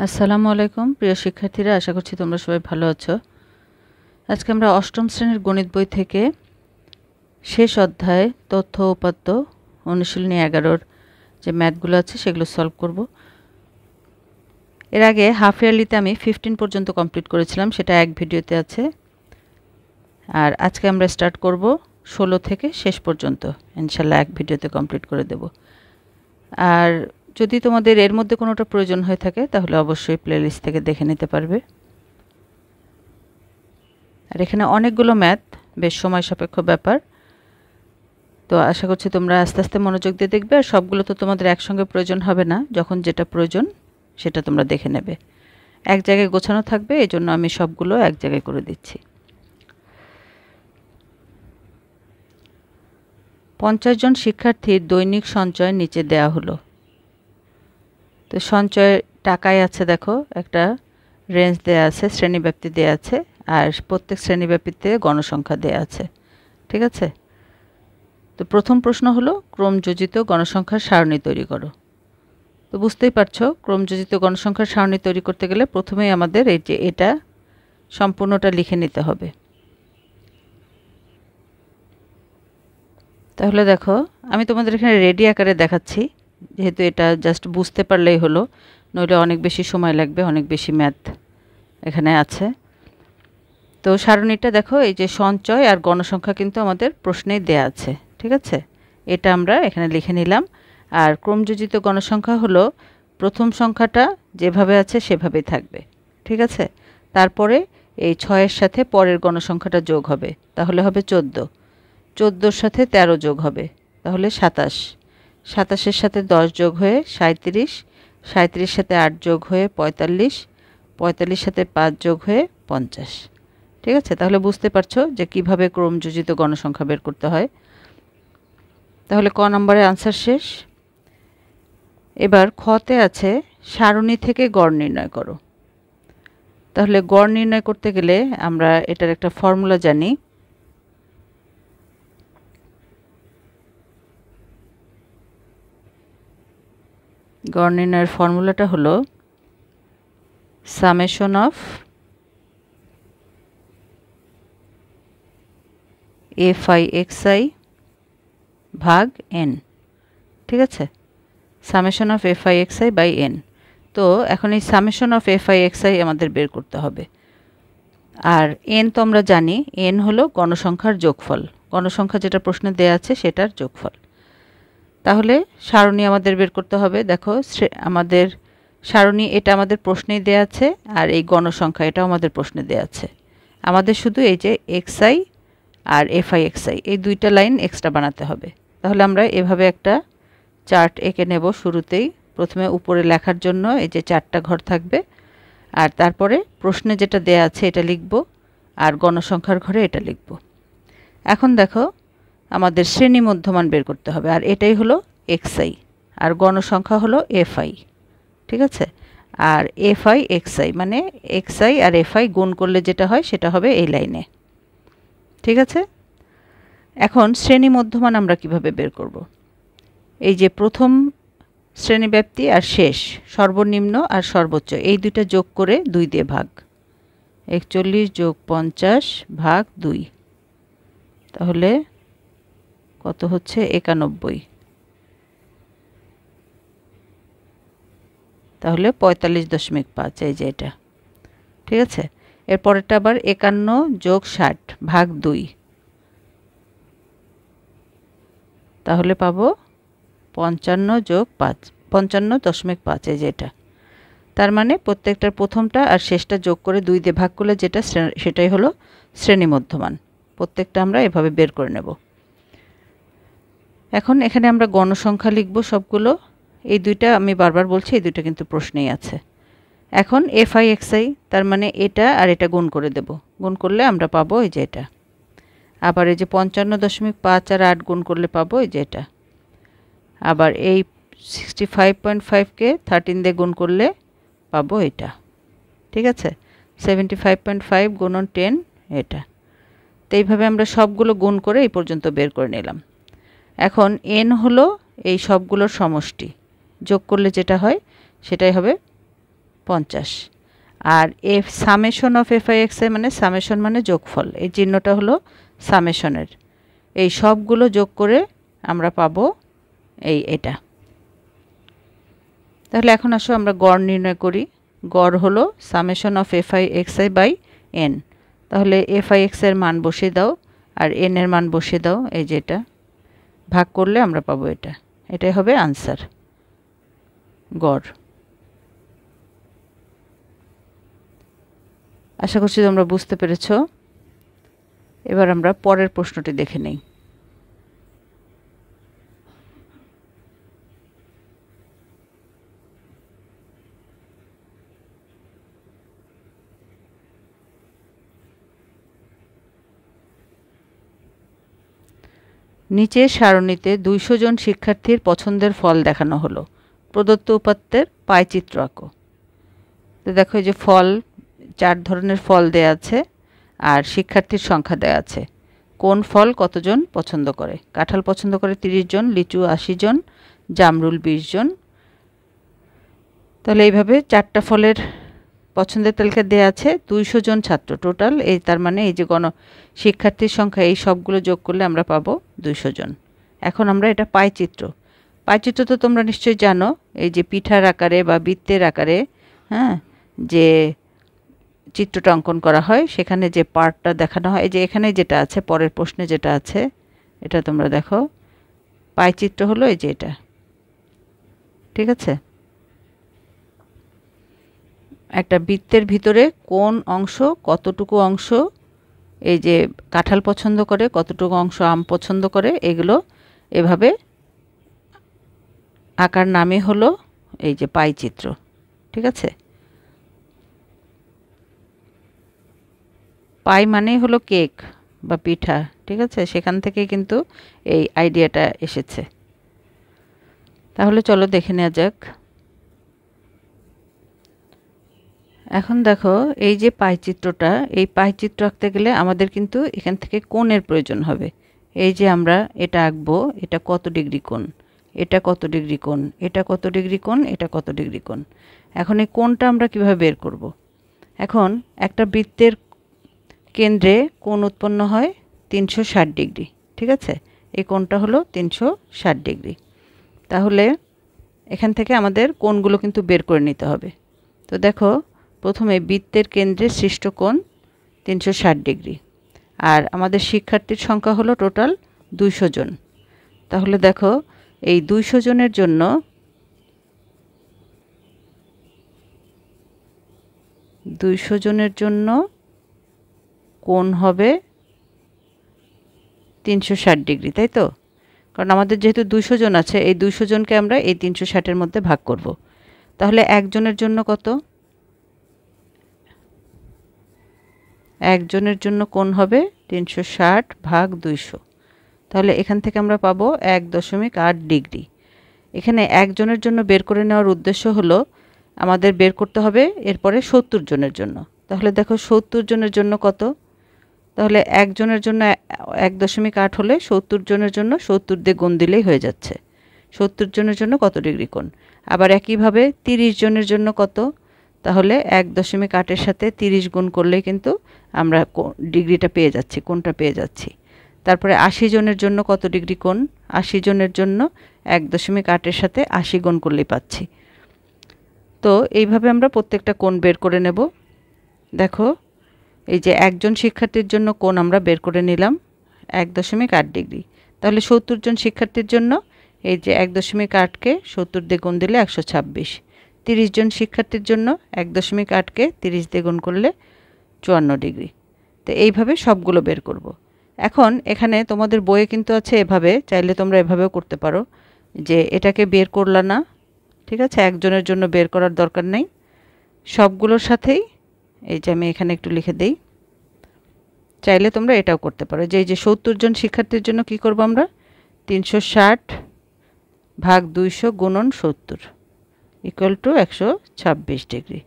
আসসালামু আলাইকুম প্রিয় শিক্ষার্থীরা, আশা করছি তোমরা সবাই ভালো আছো। আজকে আমরা অষ্টম শ্রেণীর গণিত বই থেকে শেষ অধ্যায় তথ্য উপাত্ত অনুশীলনী 11-র যে ম্যাথগুলো আছে সেগুলো সলভ করব। এর আগে হাফ ইয়ারলিতে আমি 15 পর্যন্ত কমপ্লিট করেছিলাম, সেটা এক ভিডিওতে আছে। আর আজকে আমরা স্টার্ট করব 16 থেকে শেষ পর্যন্ত, ইনশাল্লাহ এক ভিডিওতে কমপ্লিট করে দেব। আর যদি তোমাদের এর মধ্যে কোনোটা প্রয়োজন হয়ে থাকে তাহলে অবশ্যই প্লেলিস্ট থেকে দেখে নিতে পারবে। আর এখানে অনেকগুলো ম্যাথ, বেশ সময় সাপেক্ষ ব্যাপার, তো আশা করছি তোমরা আস্তে আস্তে মনোযোগ দিয়ে দেখবে। আর সবগুলো তো তোমাদের একসঙ্গে প্রয়োজন হবে না, যখন যেটা প্রয়োজন সেটা তোমরা দেখে নেবে। এক জায়গায় গোছানো থাকবে, এই জন্য আমি সবগুলো এক জায়গায় করে দিচ্ছি। 50 জন শিক্ষার্থীর দৈনিক সঞ্চয় নিচে দেয়া হলো। তো সঞ্চয় টাকায় আছে, দেখো একটা রেঞ্জ দেয়া আছে, শ্রেণীব্যাপ্তি দেয়া আছে, আর প্রত্যেক শ্রেণীব্যাপ্তিতে গণসংখ্যা দেয়া আছে। ঠিক আছে, তো প্রথম প্রশ্ন হলো ক্রমযোজিত গণসংখ্যার সারণী তৈরি করো। তো বুঝতেই পারছো, ক্রমযোজিত গণসংখ্যার সারণী তৈরি করতে গেলে প্রথমেই আমাদের এই যে এটা সম্পূর্ণটা লিখে নিতে হবে। তাহলে দেখো, আমি তোমাদের এখানে রেডি আকারে দেখাচ্ছি, যেহেতু এটা জাস্ট বুঝতে পারলেই হলো, নইলে অনেক বেশি সময় লাগবে, অনেক বেশি ম্যাথ এখানে আছে। তো সারণীটা দেখো, এই যে সঞ্চয় আর গণসংখ্যা কিন্তু আমাদের প্রশ্নেই দেয়া আছে। ঠিক আছে, এটা আমরা এখানে লিখে নিলাম। আর ক্রমযোজিত গণসংখ্যা হলো প্রথম সংখ্যাটা যেভাবে আছে সেভাবেই থাকবে। ঠিক আছে, তারপরে এই 6-এর সাথে পরের গণসংখ্যাটা যোগ হবে, তাহলে হবে 14। 14-র সাথে 13 যোগ হবে, তাহলে 27। 27-এর সাথে 10 যোগ হয়ে 37। 37-এর সাথে 8 যোগ হয়ে 45। 45-এর সাথে 5 যোগ হয়ে 50। ঠিক আছে, তাহলে বুঝতে পারছো যে কিভাবে ক্রমযোজিত গণসংখ্যা বের করতে হয়। তাহলে ক নম্বরের আনসার শেষ। এবার খতে আছে সারণী থেকে গড় নির্ণয় করো। তাহলে গড় নির্ণয় করতে গেলে আমরা এটার একটা ফর্মুলা জানি। গড় নির্ণয়ের ফর্মুলাটা হলো সামেশন অফ fi(xi) ভাগ n। ঠিক আছে, summation of fi(xi) by n। তো এখন এই সামেশন অফ fi(xi) আমাদের বের করতে হবে। আর n তো আমরা জানি, n হলো গণসংখ্যার যোগফল, গণসংখ্যা যেটা প্রশ্নে দেয়া আছে সেটার যোগফল। তাহলে সারণী আমাদের বের করতে হবে। দেখো, আমাদের সারণী এটা আমাদের প্রশ্নেই দেয়া আছে, আর এই গণসংখ্যা এটাও আমাদের প্রশ্নে দেয়া আছে। আমাদের শুধু এই যে xi আর fi(xi) এই দুইটা লাইন এক্সট্রা বানাতে হবে। তাহলে আমরা এভাবে একটা চার্ট এঁকে নেব। শুরুতেই প্রথমে উপরে লেখার জন্য এই যে 4টা ঘর থাকবে, আর তারপরে প্রশ্নে যেটা দেয়া আছে এটা লিখব, আর গণসংখ্যার ঘরে এটা লিখব। এখন দেখো, আমাদের শ্রেণী মধ্যমান বের করতে হবে, আর এটাই হলো xi, আর গণসংখ্যা হলো fi। ঠিক আছে, আর fi(xi) মানে xi আর fi গুণ করলে যেটা হয় সেটা হবে এই লাইনে। ঠিক আছে, এখন শ্রেণী মধ্যমান আমরা কিভাবে বের করব? এই যে প্রথম শ্রেণীব্যাপ্তি আর শেষ, সর্বনিম্ন আর সর্বোচ্চ, এই দুইটা যোগ করে 2 দিয়ে ভাগ। 41 যোগ 50 ভাগ 2, তাহলে কত হচ্ছে? 91। তাহলে 45.5, এই যে এটা। ঠিক আছে, এরপরেরটা আবার 51 যোগ 60 ভাগ 2, তাহলে পাবো 55 যোগ 5, 55.5, এই যে এটা। তার মানে প্রত্যেকটার প্রথমটা আর শেষটা যোগ করে 2 দিয়ে ভাগ করলে যেটা সেটাই হলো শ্রেণী মধ্যমান। প্রত্যেকটা আমরা এভাবে বের করে নেব। এখন এখানে আমরা গণসংখ্যা লিখব সবগুলো। এই দুইটা আমি বারবার বলছি, এই দুইটা কিন্তু প্রশ্নেই আছে। এখন fi(xi) তার মানে এটা আর এটা গুণ করে দেব। গুণ করলে আমরা পাবো এই যে এটা। আবার এই যে 55.5 আর 8 গুণ করলে পাবো এই যে এটা। আবার এই 65.5কে 13 দিয়ে গুণ করলে পাবো এটা। ঠিক আছে, 75.5 গুণন 10, এটা। তো এইভাবে আমরা সবগুলো গুণ করে এই পর্যন্ত বের করে নিলাম। এখন n হলো এই সবগুলোর সমষ্টি, যোগ করলে যেটা হয় সেটাই হবে 50। আর F summation of F I X I মানে সামেশন মানে যোগফল, এই চিহ্নটা হলো সামেশনের। এই সবগুলো যোগ করে আমরা পাবো এটা। তাহলে এখন আসো আমরা গড় নির্ণয় করি। গড় হলো summation of F I X I by N. তাহলে এফ আই এক্স এর মান বসিয়ে দাও আর এন এর মান বসিয়ে দাও, এই যে এটা ভাগ করলে আমরা পাবো এটা। এটাই হবে আনসার, গড়। আশা করছি তোমরা বুঝতে পেরেছো। এবার আমরা পরের প্রশ্নটি দেখে নেই। নিচের সারণীতে 200 জন শিক্ষার্থীর পছন্দের ফল দেখানো হলো। প্রদত্ত উপাত্তের পাই চিত্র আঁকো। তো দেখো এই যে ফল, 4 ধরনের ফল দেয়া আছে আর শিক্ষার্থীর সংখ্যা দেয়া আছে। কোন ফল কতজন পছন্দ করে? কাঁঠাল পছন্দ করে 30 জন, লিচু 80 জন, জামরুল 20 জন। তাহলে এইভাবে 4টা ফলের পছন্দের তালিকা দেয়া আছে, 200 জন ছাত্র টোটাল। এই তার মানে এই যে শিক্ষার্থীর সংখ্যা, এই সবগুলো যোগ করলে আমরা পাবো 200 জন। এখন আমরা এটা পাইচিত্র। পাইচিত্র তো তোমরা নিশ্চয়ই জানো, এই যে পিঠার আকারে বা বৃত্তের আকারে, হ্যাঁ, যে চিত্রটা অঙ্কন করা হয় সেখানে যে পার্টটা দেখানো হয়, এই যে এখানে যেটা আছে, পরের প্রশ্নে যেটা আছে এটা তোমরা দেখো। পাইচিত্র হলো এই যে এটা, ঠিক আছে। একটা বৃত্তের ভিতরে কোন অংশ কতটুকু অংশ এই যে কাঁঠাল পছন্দ করে, কতটুকু অংশ আম পছন্দ করে, এগুলো এভাবে আকার নামে হলো এই যে পাই চিত্র, ঠিক আছে। পাই মানেই হলো কেক বা পিঠা, ঠিক আছে। সেখান থেকে কিন্তু এই আইডিয়াটা এসেছে। তাহলে চলো দেখে নেওয়া যাক। এখন দেখো এই যে পাই চিত্রটা, এই পাই চিত্র আঁকতে গেলে আমাদের কিন্তু এখান থেকে কোণের প্রয়োজন হবে। এই যে আমরা এটা আঁকবো, এটা কত ডিগ্রি কোণ, এটা কত ডিগ্রি কোণ, এটা কত ডিগ্রি কোণ, এটা কত ডিগ্রি কোণ। এখন এই কোণটা আমরা কিভাবে বের করব? এখন একটা বৃত্তের কেন্দ্রে কোণ উৎপন্ন হয় 360 ডিগ্রি, ঠিক আছে। এই কোণটা হলো 360 ডিগ্রি। তাহলে এখান থেকে আমাদের কোণগুলো কিন্তু বের করে নিতে হবে। তো দেখো প্রথমে বৃত্তের কেন্দ্রে সৃষ্ট কোণ 360 ডিগ্রি, আর আমাদের শিক্ষার্থীর সংখ্যা হলো টোটাল 200 জন। তাহলে দেখো এই 200 জনের জন্য কোণ হবে 360 ডিগ্রি, তাই তো? কারণ আমাদের যেহেতু 200 জন আছে, এই 200 জনকে আমরা এই 360-এর মধ্যে ভাগ করব। তাহলে একজনের জন্য কত? একজনের জন্য কোণ হবে 360 ভাগ 200। তাহলে এখান থেকে আমরা পাবো 1.8 ডিগ্রি। এখানে একজনের জন্য বের করে নেওয়ার উদ্দেশ্য হলো আমাদের বের করতে হবে এরপরে 70 জনের জন্য। তাহলে দেখো 70 জনের জন্য কত? তাহলে একজনের জন্য 1.8 হলে 70 জনের জন্য 70 দিয়ে গুণ দিলেই হয়ে যাচ্ছে। 70 জনের জন্য কত ডিগ্রি কোণ? আবার একইভাবে 30 জনের জন্য কত? তাহলে 1.8-এর সাথে 30 গুণ করলেই কিন্তু আমরা ডিগ্রিটা পেয়ে যাচ্ছি, কোণটা পেয়ে যাচ্ছি। তারপরে 80 জনের জন্য কত ডিগ্রি কোণ? 80 জনের জন্য 1.8-এর সাথে 80 গুণ করলেই পাচ্ছি। তো এইভাবে আমরা প্রত্যেকটা কোণ বের করে নেব। দেখো এই যে একজন শিক্ষার্থীর জন্য কোণ আমরা বের করে নিলাম 1.8 ডিগ্রি। তাহলে 70 জন শিক্ষার্থীর জন্য এই যে 1.8-কে 70 দিয়ে গুণ দিলে 126। 30 জন শিক্ষার্থীর জন্য 1.8-কে 30 দিয়ে গুণ করলে 54 ডিগ্রি। তো এইভাবে সবগুলো বের করব। এখন এখানে তোমাদের বইয়ে কিন্তু আছে এভাবে, চাইলে তোমরা এভাবেও করতে পারো, যে এটাকে বের করলা না, ঠিক আছে, একজনের জন্য বের করার দরকার নেই, সবগুলোর সাথেই এই যে আমি এখানে একটু লিখে দেই। চাইলে তোমরা এটাও করতে পারো, যে এই যে 70 জন শিক্ষার্থীর জন্য কি করব আমরা? 360 ভাগ 200 গুণন 70 ইকুয়াল টু 126 ডিগ্রি।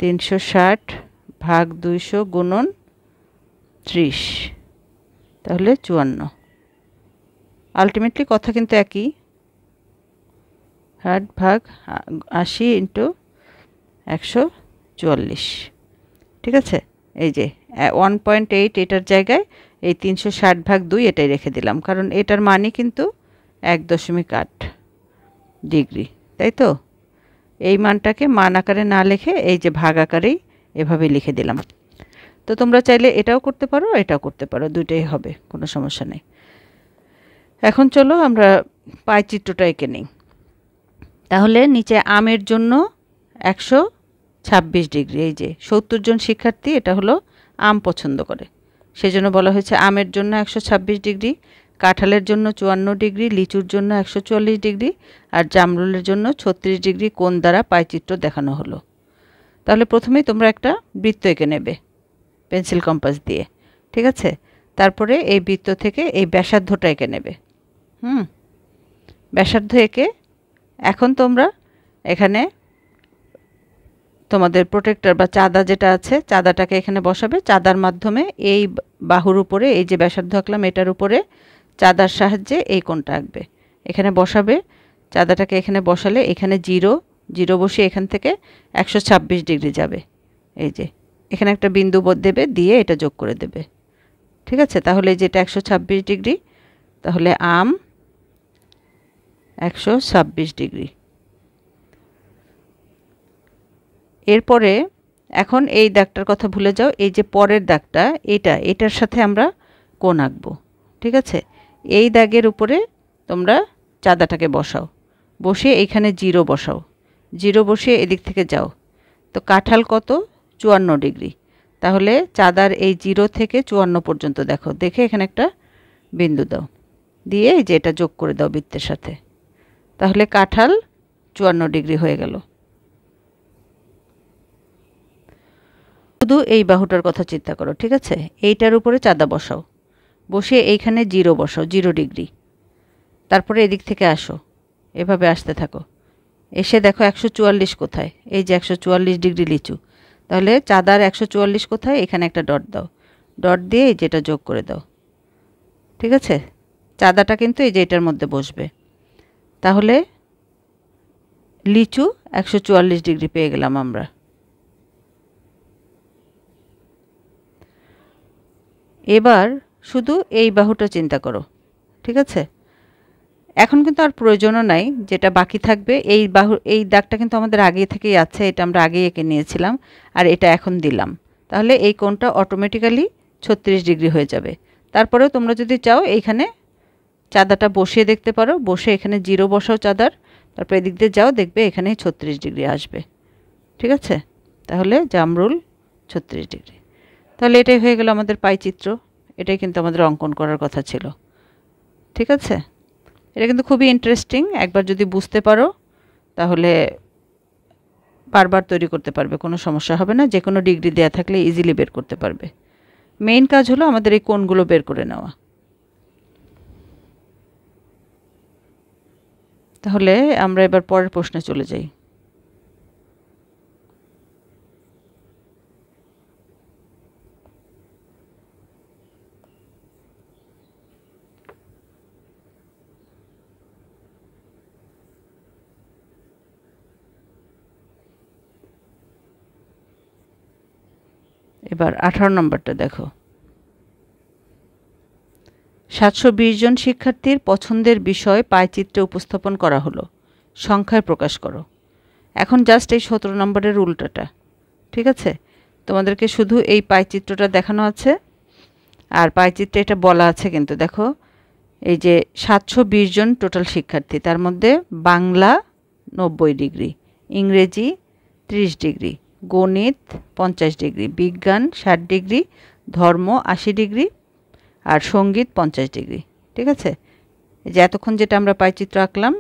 360 ভাগ 200 গুণন 30, তাহলে 54। আলটিমেটলি কথা কিন্তু একই, 60 ভাগ 80 ইন্টু 144, ঠিক আছে। এই যে 1.8 এটার জায়গায় এই 360/2 এটাই রেখে দিলাম, কারণ এটার মানই কিন্তু 1.8 ডিগ্রি, তাই তো। এই মানটাকে মান আকারে না লিখে এই যে ভাগ আকারেই এভাবে লিখে দিলাম। তো তোমরা চাইলে এটাও করতে পারো, এটাও করতে পারো, দুইটাই হবে, কোনো সমস্যা নেই। এখন চলো আমরা পাই চিত্রটা এঁকে নিই। তাহলে নিচে আমের জন্য 126 ডিগ্রি, এই যে 70 জন শিক্ষার্থী এটা হলো আম পছন্দ করে, সেজন্য বলা হয়েছে আমের জন্য 126 ডিগ্রি, কাঁঠালের জন্য 54 ডিগ্রি, লিচুর জন্য 144 ডিগ্রি আর জামরুলের জন্য 36 ডিগ্রি কোণ দ্বারা পাইচিত্র দেখানো হলো। তাহলে প্রথমেই তোমরা একটা বৃত্ত এঁকে নেবে পেন্সিল কম্পাস দিয়ে, ঠিক আছে। তারপরে এই বৃত্ত থেকে এই ব্যাসার্ধটা এঁকে নেবে। ব্যাসার্ধ এঁকে এখন তোমরা এখানে তোমাদের প্রোটেক্টর বা চাঁদা যেটা আছে, চাঁদাটাকে এখানে বসাবে। চাঁদার মাধ্যমে এই বাহুর উপরে এই যে ব্যাসার্ধ আঁকলাম এটার উপরে চাঁদার সাহায্যে এই কোণটা আঁকবে, এখানে বসাবে। চাঁদাটাকে এখানে বসালে এখানে 0 বসিয়ে এখান থেকে 126 ডিগ্রি যাবে। এই যে এখানে একটা বিন্দু দেবে, দিয়ে এটা যোগ করে দেবে, ঠিক আছে। তাহলে যেটা 126 ডিগ্রি, তাহলে আম 126 ডিগ্রি। এরপরে এখন এই দাগটার কথা ভুলে যাও, এই যে পরের দাগটা এটার সাথে আমরা কোণ আঁকবো, ঠিক আছে। এই দাগের উপরে তোমরা চাঁদাটাকে বসাও, বসিয়ে এইখানে 0 বসাও, 0 বসিয়ে এদিক থেকে যাও। তো কাঁঠাল কত? 54 ডিগ্রি। তাহলে চাঁদার এই 0 থেকে 54 পর্যন্ত দেখো, দেখে এখানে একটা বিন্দু দাও, দিয়ে এই যে এটা যোগ করে দাও বৃত্তের সাথে। তাহলে কাঁঠাল 54 ডিগ্রি হয়ে গেল। শুধু এই বাহুটার কথা চিন্তা করো, ঠিক আছে। এইটার উপরে চাঁদা বসাও, বসিয়ে এইখানে 0 বসাও, 0 ডিগ্রি। তারপরে এদিক থেকে আসো, এভাবে আসতে থাকো, এসে দেখো 144 কোথায়, এই যে 144 ডিগ্রি লিচু। তাহলে চাঁদার 144 কোথায়, এখানে একটা ডট দাও, ডট দিয়ে এই যেটা যোগ করে দাও, ঠিক আছে। চাঁদাটা কিন্তু এই যে এটার মধ্যে বসবে। তাহলে লিচু 144 ডিগ্রি পেয়ে গেলাম আমরা। এবার শুধু এই বাহুটা চিন্তা করো, ঠিক আছে। এখন কিন্তু আর প্রয়োজনও নাই, যেটা বাকি থাকবে এই দাগটা কিন্তু আমাদের আগে থেকেই আছে, এটা আমরা আগেই এঁকে নিয়েছিলাম, আর এটা এখন দিলাম। তাহলে এই কোণটা অটোমেটিক্যালি 36 ডিগ্রি হয়ে যাবে। তারপরেও তোমরা যদি চাও এইখানে চাঁদাটা বসিয়ে দেখতে পারো, বসে এখানে 0 বসাও চাঁদার, তারপর এদিক দিয়ে যাও, দেখবে এখানে 36 ডিগ্রি আসবে, ঠিক আছে। তাহলে জামরুল 36 ডিগ্রি। তাহলে এটাই হয়ে গেল আমাদের পাইচিত্র। এটাই কিন্তু আমাদের অঙ্কন করার কথা ছিল, ঠিক আছে। এটা কিন্তু খুবই ইন্টারেস্টিং, একবার যদি বুঝতে পারো তাহলে বারবার তৈরি করতে পারবে, কোনো সমস্যা হবে না। যে কোনো ডিগ্রি দেয়া থাকলে ইজিলি বের করতে পারবে। মেইন কাজ হলো আমাদের এই কোণগুলো বের করে নেওয়া। তাহলে আমরা এবার পরের প্রশ্নে চলে যাই। এবার 18 নম্বরটা দেখো। 720 জন শিক্ষার্থীর পছন্দের বিষয় পাইচিত্রে উপস্থাপন করা হলো, সংখ্যায় প্রকাশ করো। এখন জাস্ট এই 17 নম্বরের উল্টাটা, ঠিক আছে। তোমাদেরকে শুধু এই পাইচিত্রটা দেখানো আছে, আর পাইচিত্রে এটা বলা আছে কিন্তু দেখো, এই যে 720 জন টোটাল শিক্ষার্থী, তার মধ্যে বাংলা 90 ডিগ্রি, ইংরেজি 30 ডিগ্রি, গণিত 50 ডিগ্রি, বিজ্ঞান 60 ডিগ্রি, ধর্ম 80 ডিগ্রি আর সঙ্গীত 50 ডিগ্রি, ঠিক আছে। যে এতক্ষণ যেটা আমরা পাইচিত্র আঁকলাম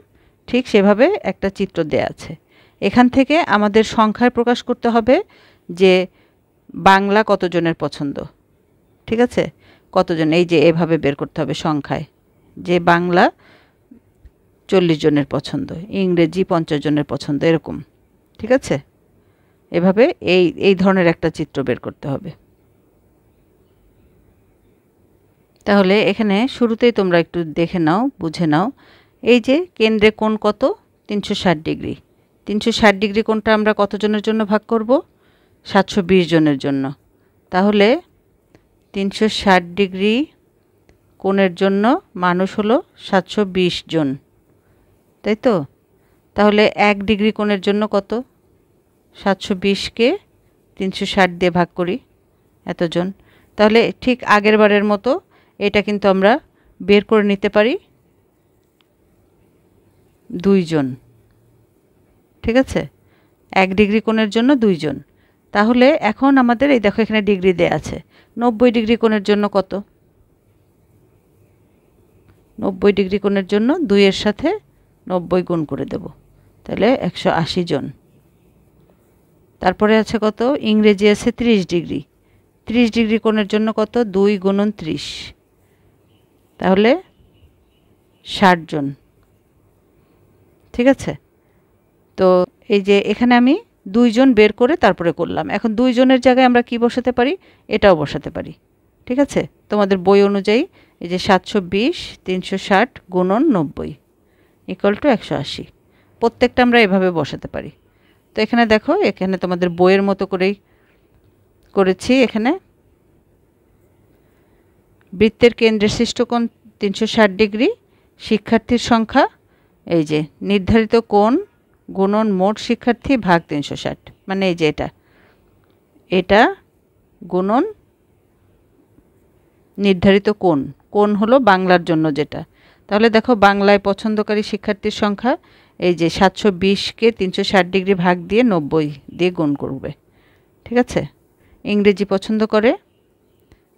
ঠিক সেভাবে একটা চিত্র দেয়া আছে। এখান থেকে আমাদের সংখ্যায় প্রকাশ করতে হবে যে বাংলা কতজনের পছন্দ, ঠিক আছে। কতজন, এই যে এভাবে বের করতে হবে সংখ্যায়, যে বাংলা 40 জনের পছন্দ, ইংরেজি 50 জনের পছন্দ, এরকম, ঠিক আছে। এভাবে এই ধরনের একটা চিত্র বের করতে হবে। তাহলে এখানে শুরুতেই তোমরা একটু দেখে নাও, বুঝে নাও। এই যে কেন্দ্রে কোণ কত? 360 ডিগ্রি। 360 ডিগ্রি কোণটা আমরা কতজনের জন্য ভাগ করব? 720 জনের জন্য। তাহলে 360 ডিগ্রি কোণের জন্য মানুষ হলো 720 জন, তাই তো? তাহলে 1 ডিগ্রি কোণের জন্য কত? 720কে 360 দিয়ে ভাগ করি, এতজন। তাহলে ঠিক আগের বারের মতো এটা কিন্তু আমরা বের করে নিতে পারি 2 জন, ঠিক আছে? 1 ডিগ্রি কোণের জন্য 2 জন। তাহলে এখন আমাদের এই দেখো এখানে ডিগ্রি দেয়া আছে। 90 ডিগ্রি কোণের জন্য কত? 90 ডিগ্রি কোণের জন্য 2 এর সাথে 90 গুণ করে দেব, তাহলে 180 জন। তারপরে আছে কত? ইংরেজি আছে 30 ডিগ্রি। 30 ডিগ্রি কোণের জন্য কত? 2 গুণন 30, তাহলে 60 জন, ঠিক আছে? তো এই যে এখানে আমি 2 জন বের করে তারপরে করলাম। এখন 2 জনের জায়গায় আমরা কি বসাতে পারি? এটাও বসাতে পারি, ঠিক আছে? তোমাদের বই অনুযায়ী এই যে 720 360 গুণন 90 ইকুয়াল টু 180, প্রত্যেকটা আমরা এভাবে বসাতে পারি। তো এখানে দেখো, এখানে তোমাদের বইয়ের মতো করেই করেছি। এখানে বৃত্তের কেন্দ্রের সৃষ্ট কোণ 360 ডিগ্রি, শিক্ষার্থীর সংখ্যা এই যে নির্ধারিত কোণ গুণন মোট শিক্ষার্থী ভাগ 360, মানে এই যে এটা গুণন নির্ধারিত কোণ। কোণ হলো বাংলার জন্য যেটা। তাহলে দেখো বাংলায় পছন্দকারী শিক্ষার্থীর সংখ্যা এই যে 720কে 360 ডিগ্রি ভাগ দিয়ে 90 দিয়ে গুণ করবে, ঠিক আছে? ইংরেজি পছন্দ করে,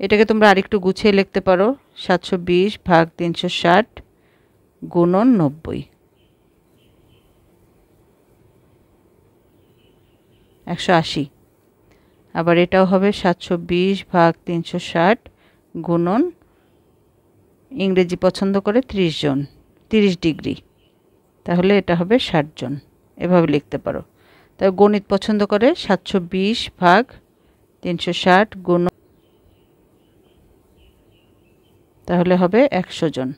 এটাকে তোমরা আরেকটু গুছিয়ে লিখতে পারো 720 ভাগ 360 গুণন 90, 180। আবার এটাও হবে 720 ভাগ 360 গুণন ইংরেজি পছন্দ করে 30 জন, 30 ডিগ্রি, তাহলে এটা হবে 60 জন, এভাবে লিখতে পারো। তাই গণিত পছন্দ করে 720 ভাগ 360 গুণন, তাহলে হবে 100 জন,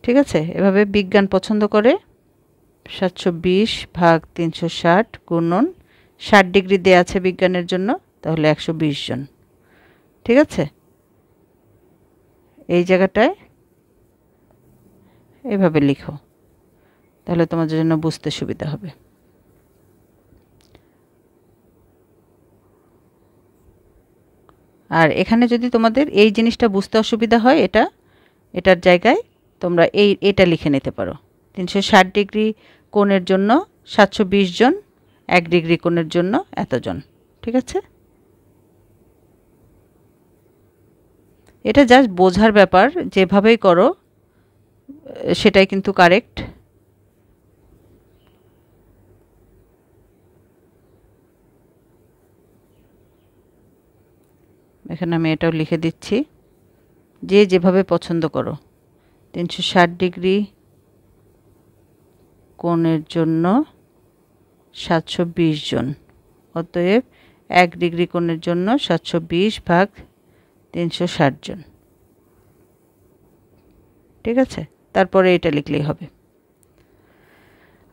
ঠিক আছে? এভাবে বিজ্ঞান পছন্দ করে 720 ভাগ 360 গুণন 60 ডিগ্রি দেয়া আছে বিজ্ঞানের জন্য, তাহলে 120 জন, ঠিক আছে? এই জায়গাটায় এভাবে লিখো, তাহলে তোমাদের জন্য বুঝতে সুবিধা হবে। আর এখানে যদি তোমাদের এই জিনিসটা বুঝতে অসুবিধা হয়, এটার জায়গায় তোমরা এটা লিখে নিতে পারো। 360 ডিগ্রি কোণের জন্য 720 জন, 1 ডিগ্রি কোণের জন্য এতজন, ঠিক আছে? এটা জাস্ট বোঝার ব্যাপার, যেভাবেই করো সেটাই কিন্তু কারেক্ট। এখানে আমি এটাও লিখে দিচ্ছি, যে যেভাবে পছন্দ করো। 360 ডিগ্রি কোণের জন্য 720 জন, অতএব 1 ডিগ্রি কোণের জন্য 720 ভাগ 360 জন, ঠিক আছে? তারপরে এটা লিখলেই হবে।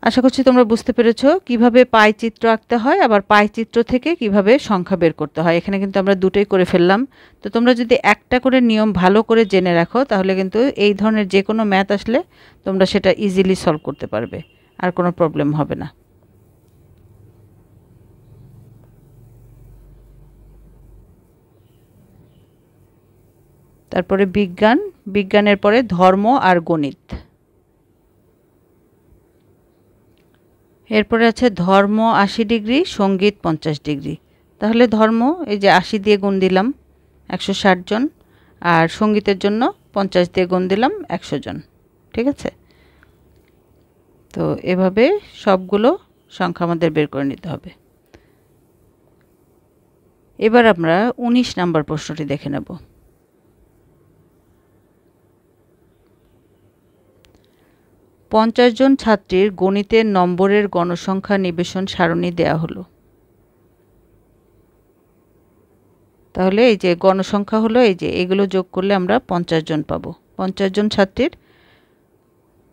আশা করছি তোমরা বুঝতে পেরেছো কিভাবে পাই চিত্র আঁকতে হয়, আবার পাই চিত্র থেকে কিভাবে সংখ্যা বের করতে হয়। এখানে কিন্তু আমরা দুটোই করে ফেললাম। তো তোমরা যদি একটা করে নিয়ম ভালো করে জেনে রাখো, তাহলে কিন্তু এই ধরনের যে কোনো ম্যাথ আসলে তোমরা সেটা ইজিলি সলভ করতে পারবে, আর কোনো প্রবলেম হবে না। তারপরে বিজ্ঞানের পরে ধর্ম আর গণিত। এরপরে আছে ধর্ম 80 ডিগ্রি, সঙ্গীত 50 ডিগ্রি। তাহলে ধর্ম এই যে 80 দিয়ে গুণ দিলাম 160 জন, আর সঙ্গীতের জন্য 50 দিয়ে গুণ দিলাম 100 জন, ঠিক আছে? তো এভাবে সবগুলো সংখ্যা আমাদের বের করে নিতে হবে। এবার আমরা 19 নম্বর প্রশ্নটি দেখে নেব। পঞ্চাশ জন ছাত্রীর গণিতের নম্বরের গণসংখ্যা নিবেশন সারণী দেয়া হলো। তাহলে এই যে গণসংখ্যা হলো এই যে এগুলো যোগ করলে আমরা 50 জন পাবো। 50 জন ছাত্রীর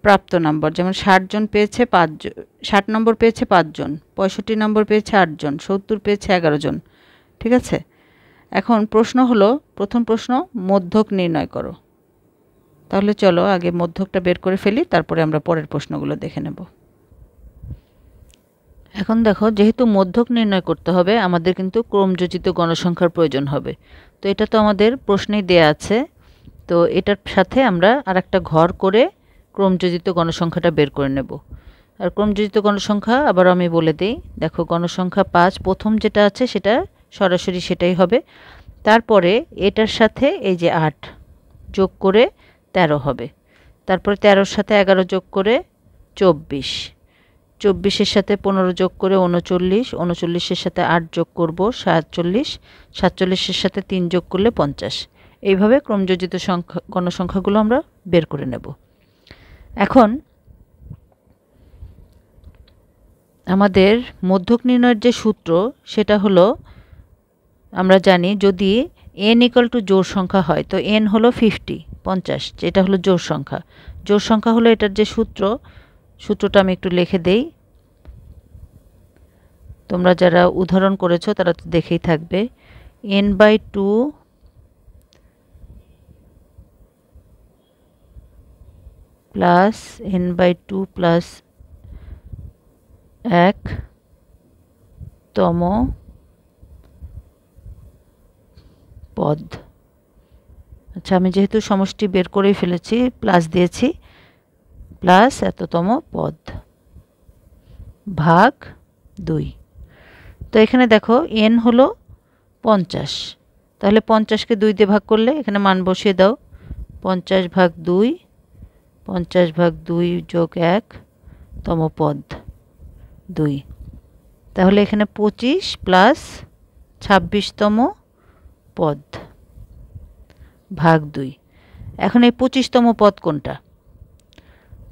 প্রাপ্ত নম্বর, যেমন 60 জন পেয়েছে 5 জন, 60 নম্বর পেয়েছে 5 জন, 65 নম্বর পেয়েছে 8 জন, 70 পেয়েছে 11 জন। ঠিক আছে, এখন প্রশ্ন হলো, প্রথম প্রশ্ন মধ্যক নির্ণয় করো। তাহলে চলো আগে মধ্যকটা বের করে ফেলি, তারপরে আমরা পরের প্রশ্নগুলো দেখে নেব। এখন দেখো, যেহেতু মধ্যক নির্ণয় করতে হবে আমাদের কিন্তু ক্রমযোজিত গণসংখ্যার প্রয়োজন হবে। তো এটা তো আমাদের প্রশ্নেই দেয়া আছে, তো এটার সাথে আমরা আরেকটা ঘর করে ক্রমযোজিত গণসংখ্যাটা বের করে নেব। আর ক্রমযোজিত গণসংখ্যা আবার আমি বলে দিই, দেখো গণসংখ্যা 5 প্রথম যেটা আছে সেটা সরাসরি সেটাই হবে, তারপরে এটার সাথে এই যে 8 যোগ করে 13 হবে, তারপরে 13-র সাথে 11 যোগ করে 24, 24-এর সাথে 15 যোগ করে 39, 39-এর সাথে 8 যোগ করব 47, 47-এর সাথে 3 যোগ করলে 50। এইভাবে ক্রমযোজিত সংখ্যা গণসংখ্যাগুলো আমরা বের করে নেব। এখন আমাদের মধ্যক নির্ণয়ের যে সূত্র সেটা হলো, আমরা জানি যদি n = জোড় সংখ্যা হয় তো n হলো 50, যেটা হলো জোড় সংখ্যা। জোড় সংখ্যা হলো এটার যে সূত্রটা আমি একটু লিখে দেই, তোমরা যারা উদাহরণ করেছো তারা তো দেখেই থাকবে। n/2 প্লাস n/2 প্লাস 1তম পদ। আচ্ছা, আমি যেহেতু সমষ্টি বের করেই ফেলেছি, প্লাস দিয়েছি, প্লাস এততম পদ ভাগ 2। তো এখানে দেখো n হলো 50, তাহলে 50-কে 2 দিয়ে ভাগ করলে এখানে মান বসিয়ে দাও, 50/2, 50/2 যোগ 1তম পদ 2, তাহলে এখানে 25 প্লাস 26তম পদ ভাগ 2। এখন এই 25তম পদ কোনটা?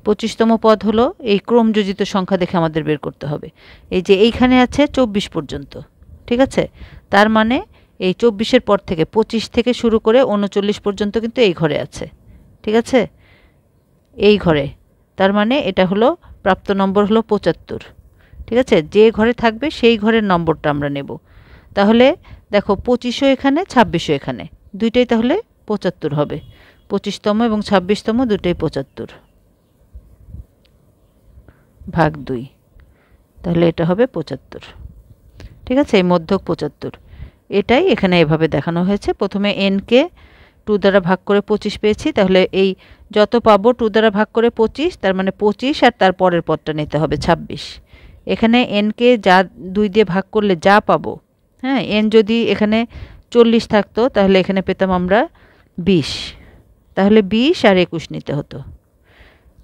25তম পদ হলো এই ক্রমযোজিত সংখ্যা দেখে আমাদের বের করতে হবে। এই যে এইখানে আছে 24 পর্যন্ত, ঠিক আছে, তার মানে এই 24-এর পর থেকে 25 থেকে শুরু করে 39 পর্যন্ত কিন্তু এই ঘরে আছে। ঠিক আছে, এই ঘরে, তার মানে এটা হলো প্রাপ্ত নম্বর হলো 75। ঠিক আছে, যে ঘরে থাকবে সেই ঘরের নম্বরটা আমরা নেব। তাহলে দেখো 25ও এখানে, 26ও এখানে, দুইটাই তাহলে 75 হবে। 25তম এবং 26তম দুটোই 75 ভাগ 2, তাহলে এটা হবে 75। ঠিক আছে, এই মধ্যক 75, এটাই এখানে এভাবে দেখানো হয়েছে। প্রথমে n-কে 2 দ্বারা ভাগ করে 25 পেয়েছি, তাহলে এই যত পাবো 2 দ্বারা ভাগ করে 25, তার মানে 25 আর তার পরের পদটা নিতে হবে 26। এখানে n-কে যা 2 দিয়ে ভাগ করলে যা পাবো, হ্যাঁ, n যদি এখানে 40 থাকতো তাহলে এখানে পেতাম আমরা 20, তাহলে 20 আর 21 নিতে হতো।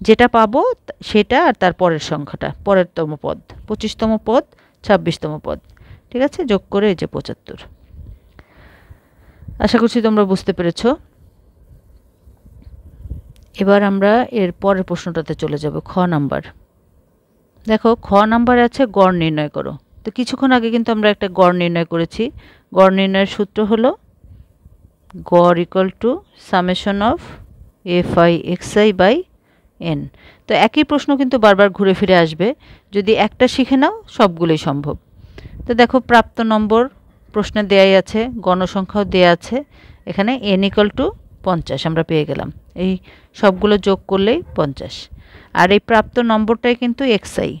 যেটা পাবো সেটা আর তার পরের সংখ্যাটা, পরেরতম পদ, 25তম পদ, 26তম পদ। ঠিক আছে, যোগ করে এই যে 75। আশা করছি তোমরা বুঝতে পেরেছো। এবার আমরা এর পরের প্রশ্নটাতে চলে যাব, খ নাম্বার। দেখো খ নাম্বারে আছে গড় নির্ণয় করো। তো কিছুক্ষণ আগে কিন্তু আমরা একটা গড় নির্ণয় করেছি। গড় নির্ণয়ের সূত্র হলো গড় = summation of fi(xi/n). তো একই প্রশ্ন কিন্তু বারবার ঘুরে ফিরে আসবে, যদি একটা শিখে নাও সবগুলোই সম্ভব। তো দেখো প্রাপ্ত নম্বর প্রশ্নে দেয়াই আছে, গণসংখ্যাও দেয়া আছে, এখানে n = 50 আমরা পেয়ে গেলাম, এই সবগুলো যোগ করলেই 50। আর এই প্রাপ্ত নম্বরটাই কিন্তু xi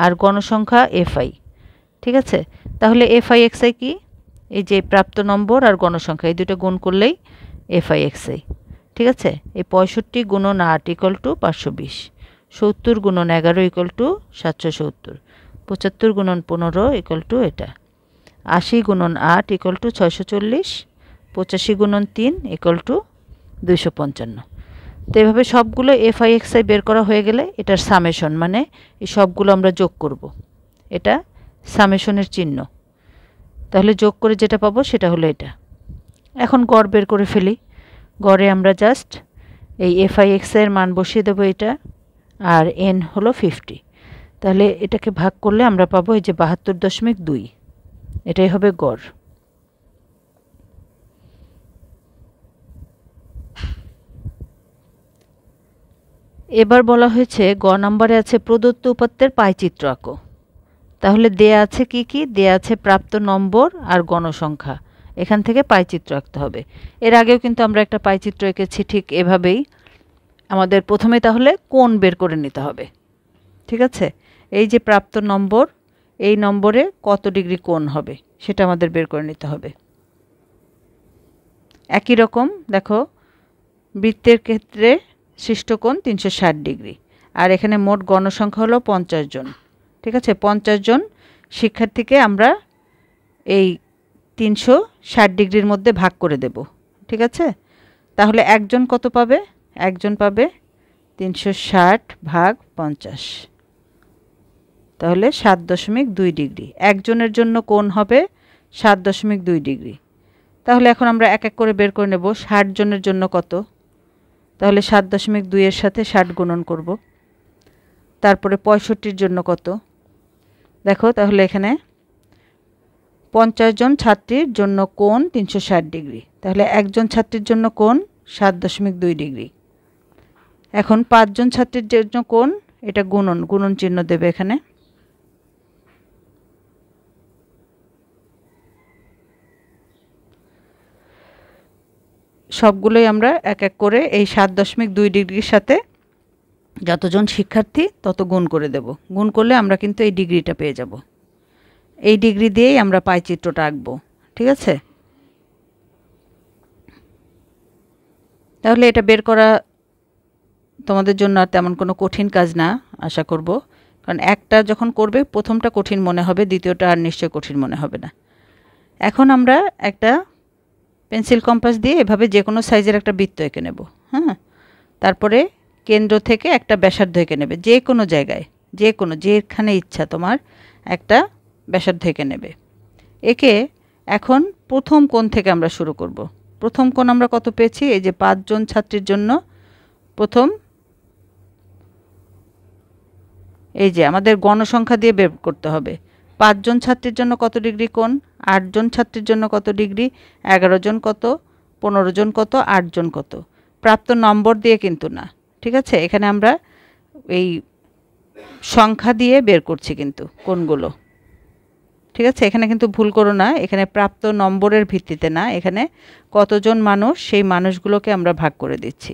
আর গণসংখ্যা fi। ঠিক আছে, তাহলে fi(xi) কি? এই যে প্রাপ্ত নম্বর আর গণসংখ্যা এই দুটো গুণ করলেই fi(xi). ঠিক আছে, এই 65 গুণন 8 = 520, 70 গুণন 11 = 770, 75 গুণন 15 = এটা, 80 গুণন 8 = 640, 85 গুণন 3 = 255। তো এভাবে সবগুলো fi(xi) বের করা হয়ে গেলে এটার সামেশন, মানে এই সবগুলো আমরা যোগ করব, এটা সামেশনের চিহ্ন, তাহলে যোগ করে যেটা পাবো সেটা হলো এটা। এখন গড় বের করে ফেলি। গড়ে আমরা জাস্ট এই fi(xi) এর মান বসিয়ে দেবো এটা, আর n হলো 50, তাহলে এটাকে ভাগ করলে আমরা পাবো এই যে 72.2, এটাই হবে গড়। এবার বলা হয়েছে গ নম্বরে আছে প্রদত্ত উপাত্তের পাইচিত্র আঁকো। তাহলে দেয়া আছে কি কি? দেয়া আছে প্রাপ্ত নম্বর আর গণসংখ্যা। এখান থেকে পাইচিত্র আঁকতে হবে। এর আগেও কিন্তু আমরা একটা পাইচিত্র এঁকেছি ঠিক এভাবেই। আমাদের প্রথমে তাহলে কোণ বের করে নিতে হবে। ঠিক আছে, এই যে প্রাপ্ত নম্বর, এই নম্বরে কত ডিগ্রি কোণ হবে সেটা আমাদের বের করে নিতে হবে। একই রকম দেখো, বৃত্তের ক্ষেত্রে সৃষ্ট কোণ 360 ডিগ্রি, আর এখানে মোট গণসংখ্যা হলো 50 জন। ঠিক আছে, 50 জন শিক্ষার্থীকে আমরা এই 360 ডিগ্রির মধ্যে ভাগ করে দেব। ঠিক আছে, তাহলে একজন কত পাবে? একজন পাবে 360 ভাগ 50, তাহলে 7.2 ডিগ্রি। একজনের জন্য কোণ হবে 7.2 ডিগ্রি। তাহলে এখন আমরা এক এক করে বের করে নেব 60 জনের জন্য কত। তাহলে 7.2 এর সাথে 60 গুণন করব। তারপরে 65-র জন্য কত দেখো, তাহলে এখানে 50 জন ছাত্রীর জন্য কোণ 360 ডিগ্রি, তাহলে একজন ছাত্রীর জন্য কোণ 7.2 ডিগ্রি। এখন 5 জন ছাত্রীর জন্য কোণ, এটা গুণন, গুণন চিহ্ন দেবে এখানে। সবগুলোই আমরা এক এক করে এই 7.2 ডিগ্রির সাথে যতজন শিক্ষার্থী তত গুণ করে দেব। গুণ করলে আমরা কিন্তু এই ডিগ্রিটা পেয়ে যাব। এই ডিগ্রি দিয়েই আমরা পাইচিত্রটা আঁকবো। ঠিক আছে, তাহলে এটা বের করা তোমাদের জন্য আর তেমন কোনো কঠিন কাজ না আশা করব, কারণ একটা যখন করবে প্রথমটা কঠিন মনে হবে, দ্বিতীয়টা আর নিশ্চয় কঠিন মনে হবে না। এখন আমরা একটা পেন্সিল কম্পাস দিয়ে এভাবে যে কোনো সাইজের একটা বৃত্ত এঁকে নেব। হ্যাঁ, তারপরে কেন্দ্র থেকে একটা ব্যাসার্ধ এঁকে নেবে, যে কোনো জায়গায়, যে কোনো, যেখানে ইচ্ছা তোমার একটা ব্যাসার্ধ এঁকে নেবে। এঁকে এখন প্রথম কোণ থেকে আমরা শুরু করব। প্রথম কোণ আমরা কত পেয়েছি? এই যে 5 জন ছাত্রীর জন্য প্রথম, এই যে আমাদের গণসংখ্যা দিয়ে বের করতে হবে। 5 জন ছাত্রীর জন্য কত ডিগ্রি কোণ, 8 জন ছাত্রীর জন্য কত ডিগ্রি, 11 জন কত, 15 জন কত, 8 জন কত, প্রাপ্ত নম্বর দিয়ে কিন্তু না। ঠিক আছে, এখানে আমরা এই সংখ্যা দিয়ে বের করছি কিন্তু কোণগুলো। ঠিক আছে, এখানে কিন্তু ভুল করো না, এখানে প্রাপ্ত নম্বরের ভিত্তিতে না, এখানে কতজন মানুষ সেই মানুষগুলোকে আমরা ভাগ করে দিচ্ছি।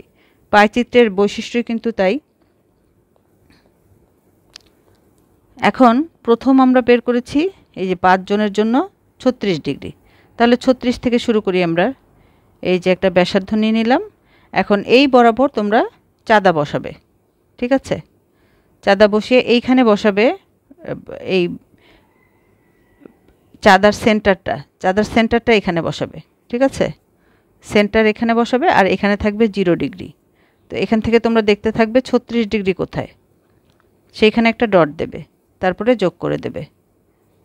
পাইচিত্রের বৈশিষ্ট্য কিন্তু তাই। এখন প্রথম আমরা বের করেছি এই যে 5 জনের জন্য 36 ডিগ্রি, তাহলে 36 থেকে শুরু করি আমরা। এই যে একটা ব্যাসার্ধ নিয়ে নিলাম। এখন এই বরাবর তোমরা চাঁদা বসাবে। ঠিক আছে, চাঁদা বসিয়ে এইখানে বসাবে এই চাঁদার সেন্টারটা এখানে বসাবে। ঠিক আছে, সেন্টার এখানে বসাবে আর এখানে থাকবে 0 ডিগ্রি। তো এখান থেকে তোমরা দেখতে থাকবে 36 ডিগ্রি কোথায়, সেইখানে একটা ডট দেবে, তারপরে যোগ করে দেবে,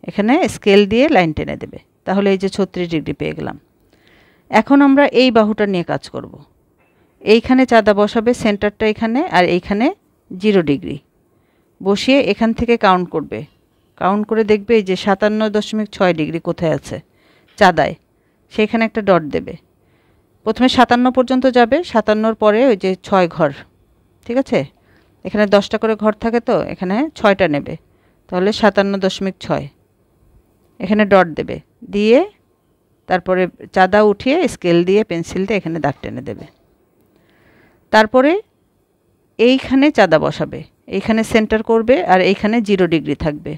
এখানে স্কেল দিয়ে লাইন টেনে দেবে, তাহলে এই যে 36 ডিগ্রি পেয়ে গেলাম। এখন আমরা এই বাহুটা নিয়ে কাজ করব। এইখানে চাঁদা বসাবে, সেন্টারটা এখানে, আর এইখানে 0 ডিগ্রি বসিয়ে এখান থেকে কাউন্ট করবে। কাউন্ট করে দেখবে এই যে 57.6 ডিগ্রি কোথায় আছে চাঁদায়, সেইখানে একটা ডট দেবে। প্রথমে 57 পর্যন্ত যাবে, 57-র পরে ওই যে 6 ঘর। ঠিক আছে, এখানে 10টা করে ঘর থাকে, তো এখানে 6টা নেবে, তাহলে 57.6, এখানে ডট দেবে, দিয়ে তারপরে চাঁদা উঠিয়ে স্কেল দিয়ে পেন্সিল দিয়ে এখানে দাগ টেনে দেবে। তারপরে এইখানে চাঁদা বসাবে, এইখানে সেন্টার করবে আর এইখানে 0 ডিগ্রি থাকবে।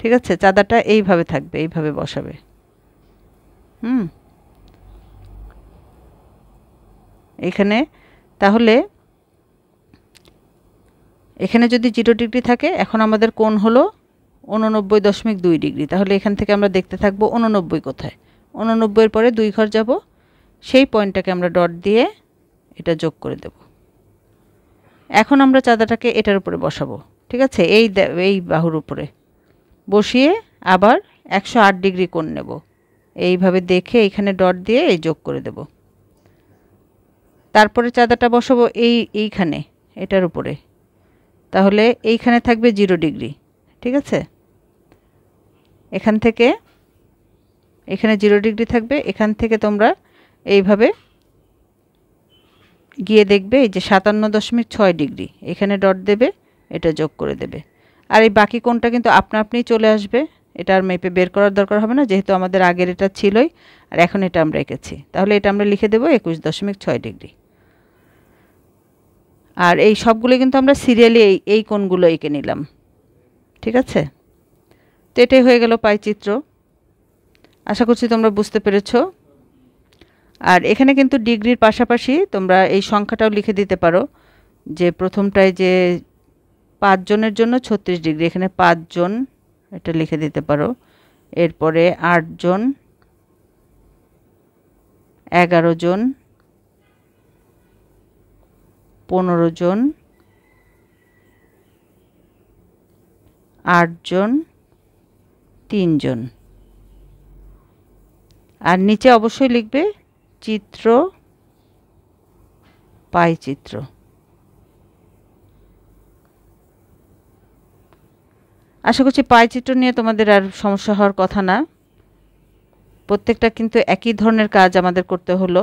ঠিক আছে, চাঁদাটা এইভাবে থাকবে, এইভাবে বসাবে। এইখানে তাহলে এখানে যদি 0 ডিগ্রি থাকে, এখন আমাদের কোণ হলো 89.2 ডিগ্রি, তাহলে এখান থেকে আমরা দেখতে থাকবো 89 কোথায়। 89-এর পরে 2 ঘর যাব, সেই পয়েন্টটাকে আমরা ডট দিয়ে এটা যোগ করে দেব। এখন আমরা চাঁদাটাকে এটার উপরে বসাবো। ঠিক আছে, এই বাহুর উপরে বসিয়ে আবার 108 ডিগ্রি কোণ নেব, এইভাবে দেখে এইখানে ডট দিয়ে এই যোগ করে দেব। তারপরে চাঁদাটা বসাবো এইখানে, এটার উপরে, তাহলে এইখানে থাকবে 0 ডিগ্রি। ঠিক আছে, এখান থেকে এখানে 0 ডিগ্রি থাকবে, এখান থেকে তোমরা এইভাবে গিয়ে দেখবে এই যে 57.6 ডিগ্রি, এখানে ডট দেবে, এটা যোগ করে দেবে। আর এই বাকি কোণটা কিন্তু আপনা আপনিই চলে আসবে, এটা আর মেপে বের করার দরকার হবে না, যেহেতু আমাদের আগের এটা ছিলই আর এখন এটা আমরা এঁকেছি। তাহলে এটা আমরা লিখে দেবো 21.6 ডিগ্রি। আর এই সবগুলো কিন্তু আমরা সিরিয়ালি এই কোণগুলো এঁকে নিলাম, ঠিক আছে। তো এটাই হয়ে গেল পাইচিত্র। আশা করছি তোমরা বুঝতে পেরেছ। আর এখানে কিন্তু ডিগ্রির পাশাপাশি তোমরা এই সংখ্যাটাও লিখে দিতে পারো, যে প্রথমটায় যে 5 জনের জন্য 36 ডিগ্রি, এখানে 5 জন এটা লিখে দিতে পারো। এরপরে 8 জন, 11 জন, 15 জন, 8 জন, 3 জন। আর নিচে অবশ্যই লিখবে চিত্র, পাইচিত্র। আশা করছি পাইচিত্র নিয়ে তোমাদের আর সমস্যা হওয়ার কথা না। প্রত্যেকটা কিন্তু একই ধরনের কাজ আমাদের করতে হলো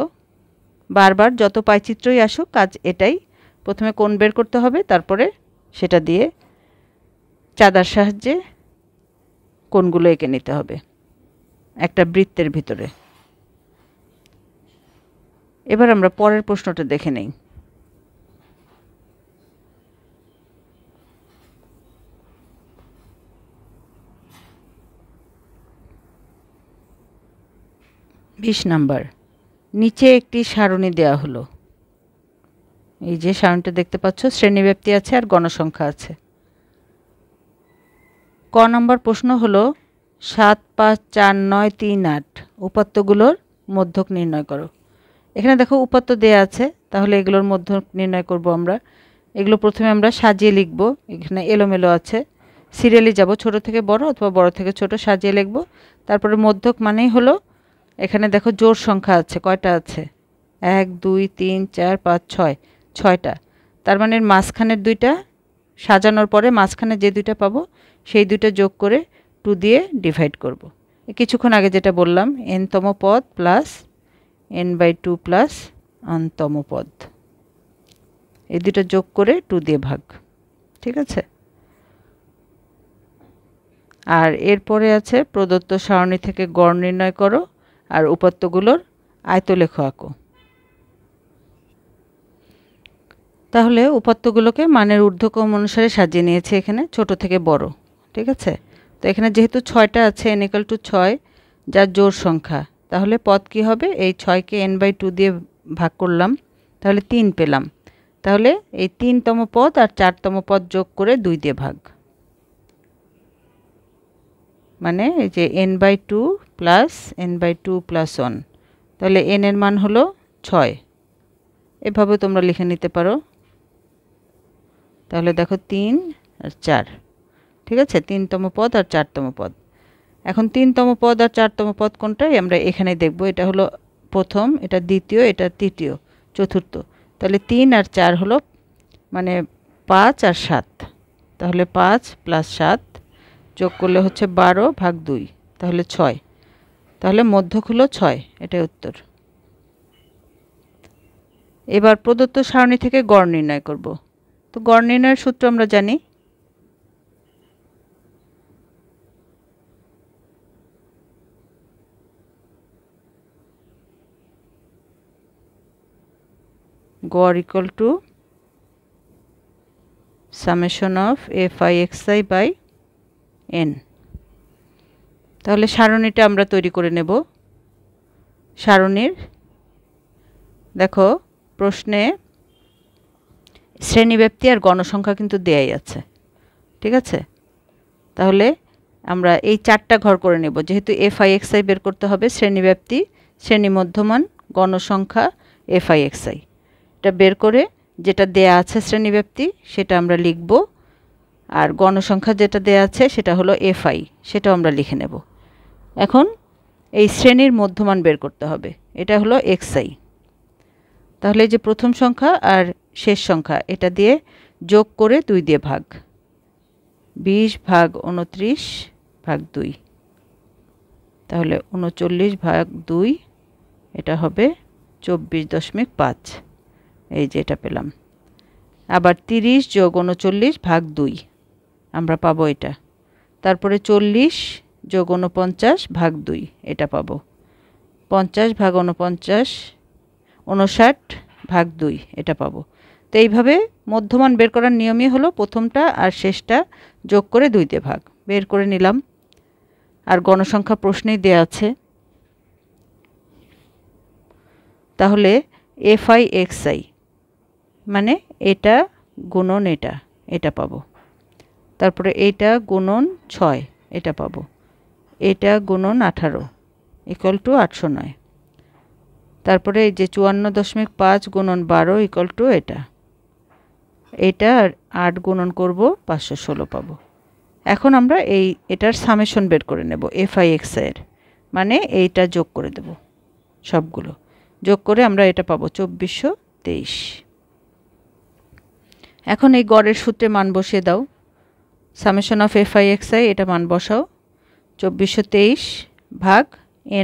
বারবার, যত পাইচিত্রই আসুক কাজ এটাই। প্রথমে কোণ বের করতে হবে, তারপরে সেটা দিয়ে চাঁদার সাহায্যে কোণগুলো এঁকে নিতে হবে একটা বৃত্তের ভিতরে। এবার আমরা পরের প্রশ্নটা দেখে নেই। বিশ নাম্বার, নিচে একটি সারণী দেওয়া হলো। এই যে সারণীটা দেখতে পাচ্ছ, শ্রেণীব্যাপ্তি আছে আর গণসংখ্যা আছে। ক নম্বর প্রশ্ন হলো 7, 5, 4, 9, 3, 8 উপাত্তগুলোর মধ্যক নির্ণয় করো। এখানে দেখো উপাত্ত দেয়া আছে, তাহলে এগুলোর মধ্যক নির্ণয় করব আমরা। এগুলো প্রথমে আমরা সাজিয়ে লিখব, এখানে এলোমেলো আছে, সিরিয়ালি যাব, ছোট থেকে বড় অথবা বড় থেকে ছোট সাজিয়ে লিখব। তারপরে মধ্যক মানেই হলো, এখানে দেখো জোড় সংখ্যা আছে, কয়টা আছে? 1, 2, 3, 4, 5, 6, 6টা। তার মানে মাঝখানের দুইটা সাজানোর পরে মাঝখানে যে দুইটা পাবো সেই দুইটা যোগ করে 2 দিয়ে ডিভাইড করব। কিছুক্ষণ আগে যেটা বললাম, n-তম পদ প্লাস n/2 প্লাস n-তম পদ, এই দুটো যোগ করে 2 দিয়ে ভাগ, ঠিক আছে। আর এরপরে আছে প্রদত্ত সারণী থেকে গড় নির্ণয় করো আর উপাত্তগুলোর আয়তলেখ আঁকো। তাহলে উপাত্তগুলোকে মানের ঊর্ধ্বক্রম অনুসারে সাজিয়ে নিয়েছে, এখানে ছোট থেকে বড়, ঠিক আছে। তো এখানে যেহেতু 6টা আছে, n = 6 যার জোড় সংখ্যা, তাহলে পদ কি হবে? এই 6কে n/2 দিয়ে ভাগ করলাম, তাহলে 3 পেলাম। তাহলে এই 3তম পদ আর 4তম পদ যোগ করে 2 দিয়ে ভাগ, মানে এই যে n/2 প্লাস n/2 প্লাস 1, তাহলে n এর মান হলো 6। এভাবে তোমরা লিখে নিতে পারো। তাহলে দেখো 3 আর 4, ঠিক আছে, 3তম পদ আর 4তম পদ। এখন 3তম পদ আর 4তম পদ কোনটাই আমরা এখানে দেখব। এটা হলো প্রথম, এটা দ্বিতীয়, এটা তৃতীয়, চতুর্থ। তাহলে 3 আর 4 হলো মানে 5 আর 7, তাহলে 5 প্লাস 7 যোগ করলে হচ্ছে 12/2, তাহলে 6। তাহলে মধ্যক হলো 6, এটাই উত্তর। এবার প্রদত্ত সারণী থেকে গড় নির্ণয় করব। তো গড় নির্ণয়ের সূত্র আমরা জানি, গড় equal to summation of f(i(xi)/n। তাহলে সারণীটা আমরা তৈরি করে নেব। সারণীর দেখো প্রশ্নে শ্রেণীব্যাপ্তি আর গণসংখ্যা কিন্তু দেয়াই আছে, ঠিক আছে। তাহলে আমরা এই 4টা ঘর করে নেব, যেহেতু f(i(xi) বের করতে হবে, শ্রেণীব্যাপ্তি, শ্রেণী মধ্যমান, গণসংখ্যা, f(i(xi) এটা বের করে যেটা দেয়া আছে শ্রেণীব্যাপ্তি সেটা আমরা লিখব, আর গণসংখ্যা যেটা দেয়া আছে সেটা হলো fi, সেটাও আমরা লিখে নেব। এখন এই শ্রেণীর মধ্যমান বের করতে হবে, এটা হলো xi। তাহলে যে প্রথম সংখ্যা আর শেষ সংখ্যা এটা দিয়ে যোগ করে 2 দিয়ে ভাগ, 20/29/2, তাহলে 39/2 এটা হবে 24.5, এই যে এটা পেলাম। আবার 30 যোগ 39 ভাগ 2 আমরা পাবো এটা। তারপরে 40 যোগ 49 ভাগ 2 এটা পাবো। 50 ভাগ 49 59 ভাগ 2 এটা পাবো। তো এইভাবে মধ্যমান বের করার নিয়মই হলো প্রথমটা আর শেষটা যোগ করে 2 ভাগ। বের করে নিলাম। আর গণসংখ্যা প্রশ্নেই দেয়া আছে। তাহলে fi(xi) মানে এটা গুণন এটা পাবো। তারপরে এইটা গুণন 6 এটা পাবো। এটা গুণন 18 = 809। তারপরে এই যে 54.5 গুণন 12 = এটা। এটা 8 গুণন করব 516 পাবো। এখন আমরা এটার সামেশন বের করে নেব fi(xi) এর, মানে এইটা যোগ করে দেব। সবগুলো যোগ করে আমরা এটা পাবো 2423। এখন এই গড়ের সূত্রে মান বসিয়ে দাও। সামেশন অফ fi(xi) এটা মান বসাও। 2423 ভাগ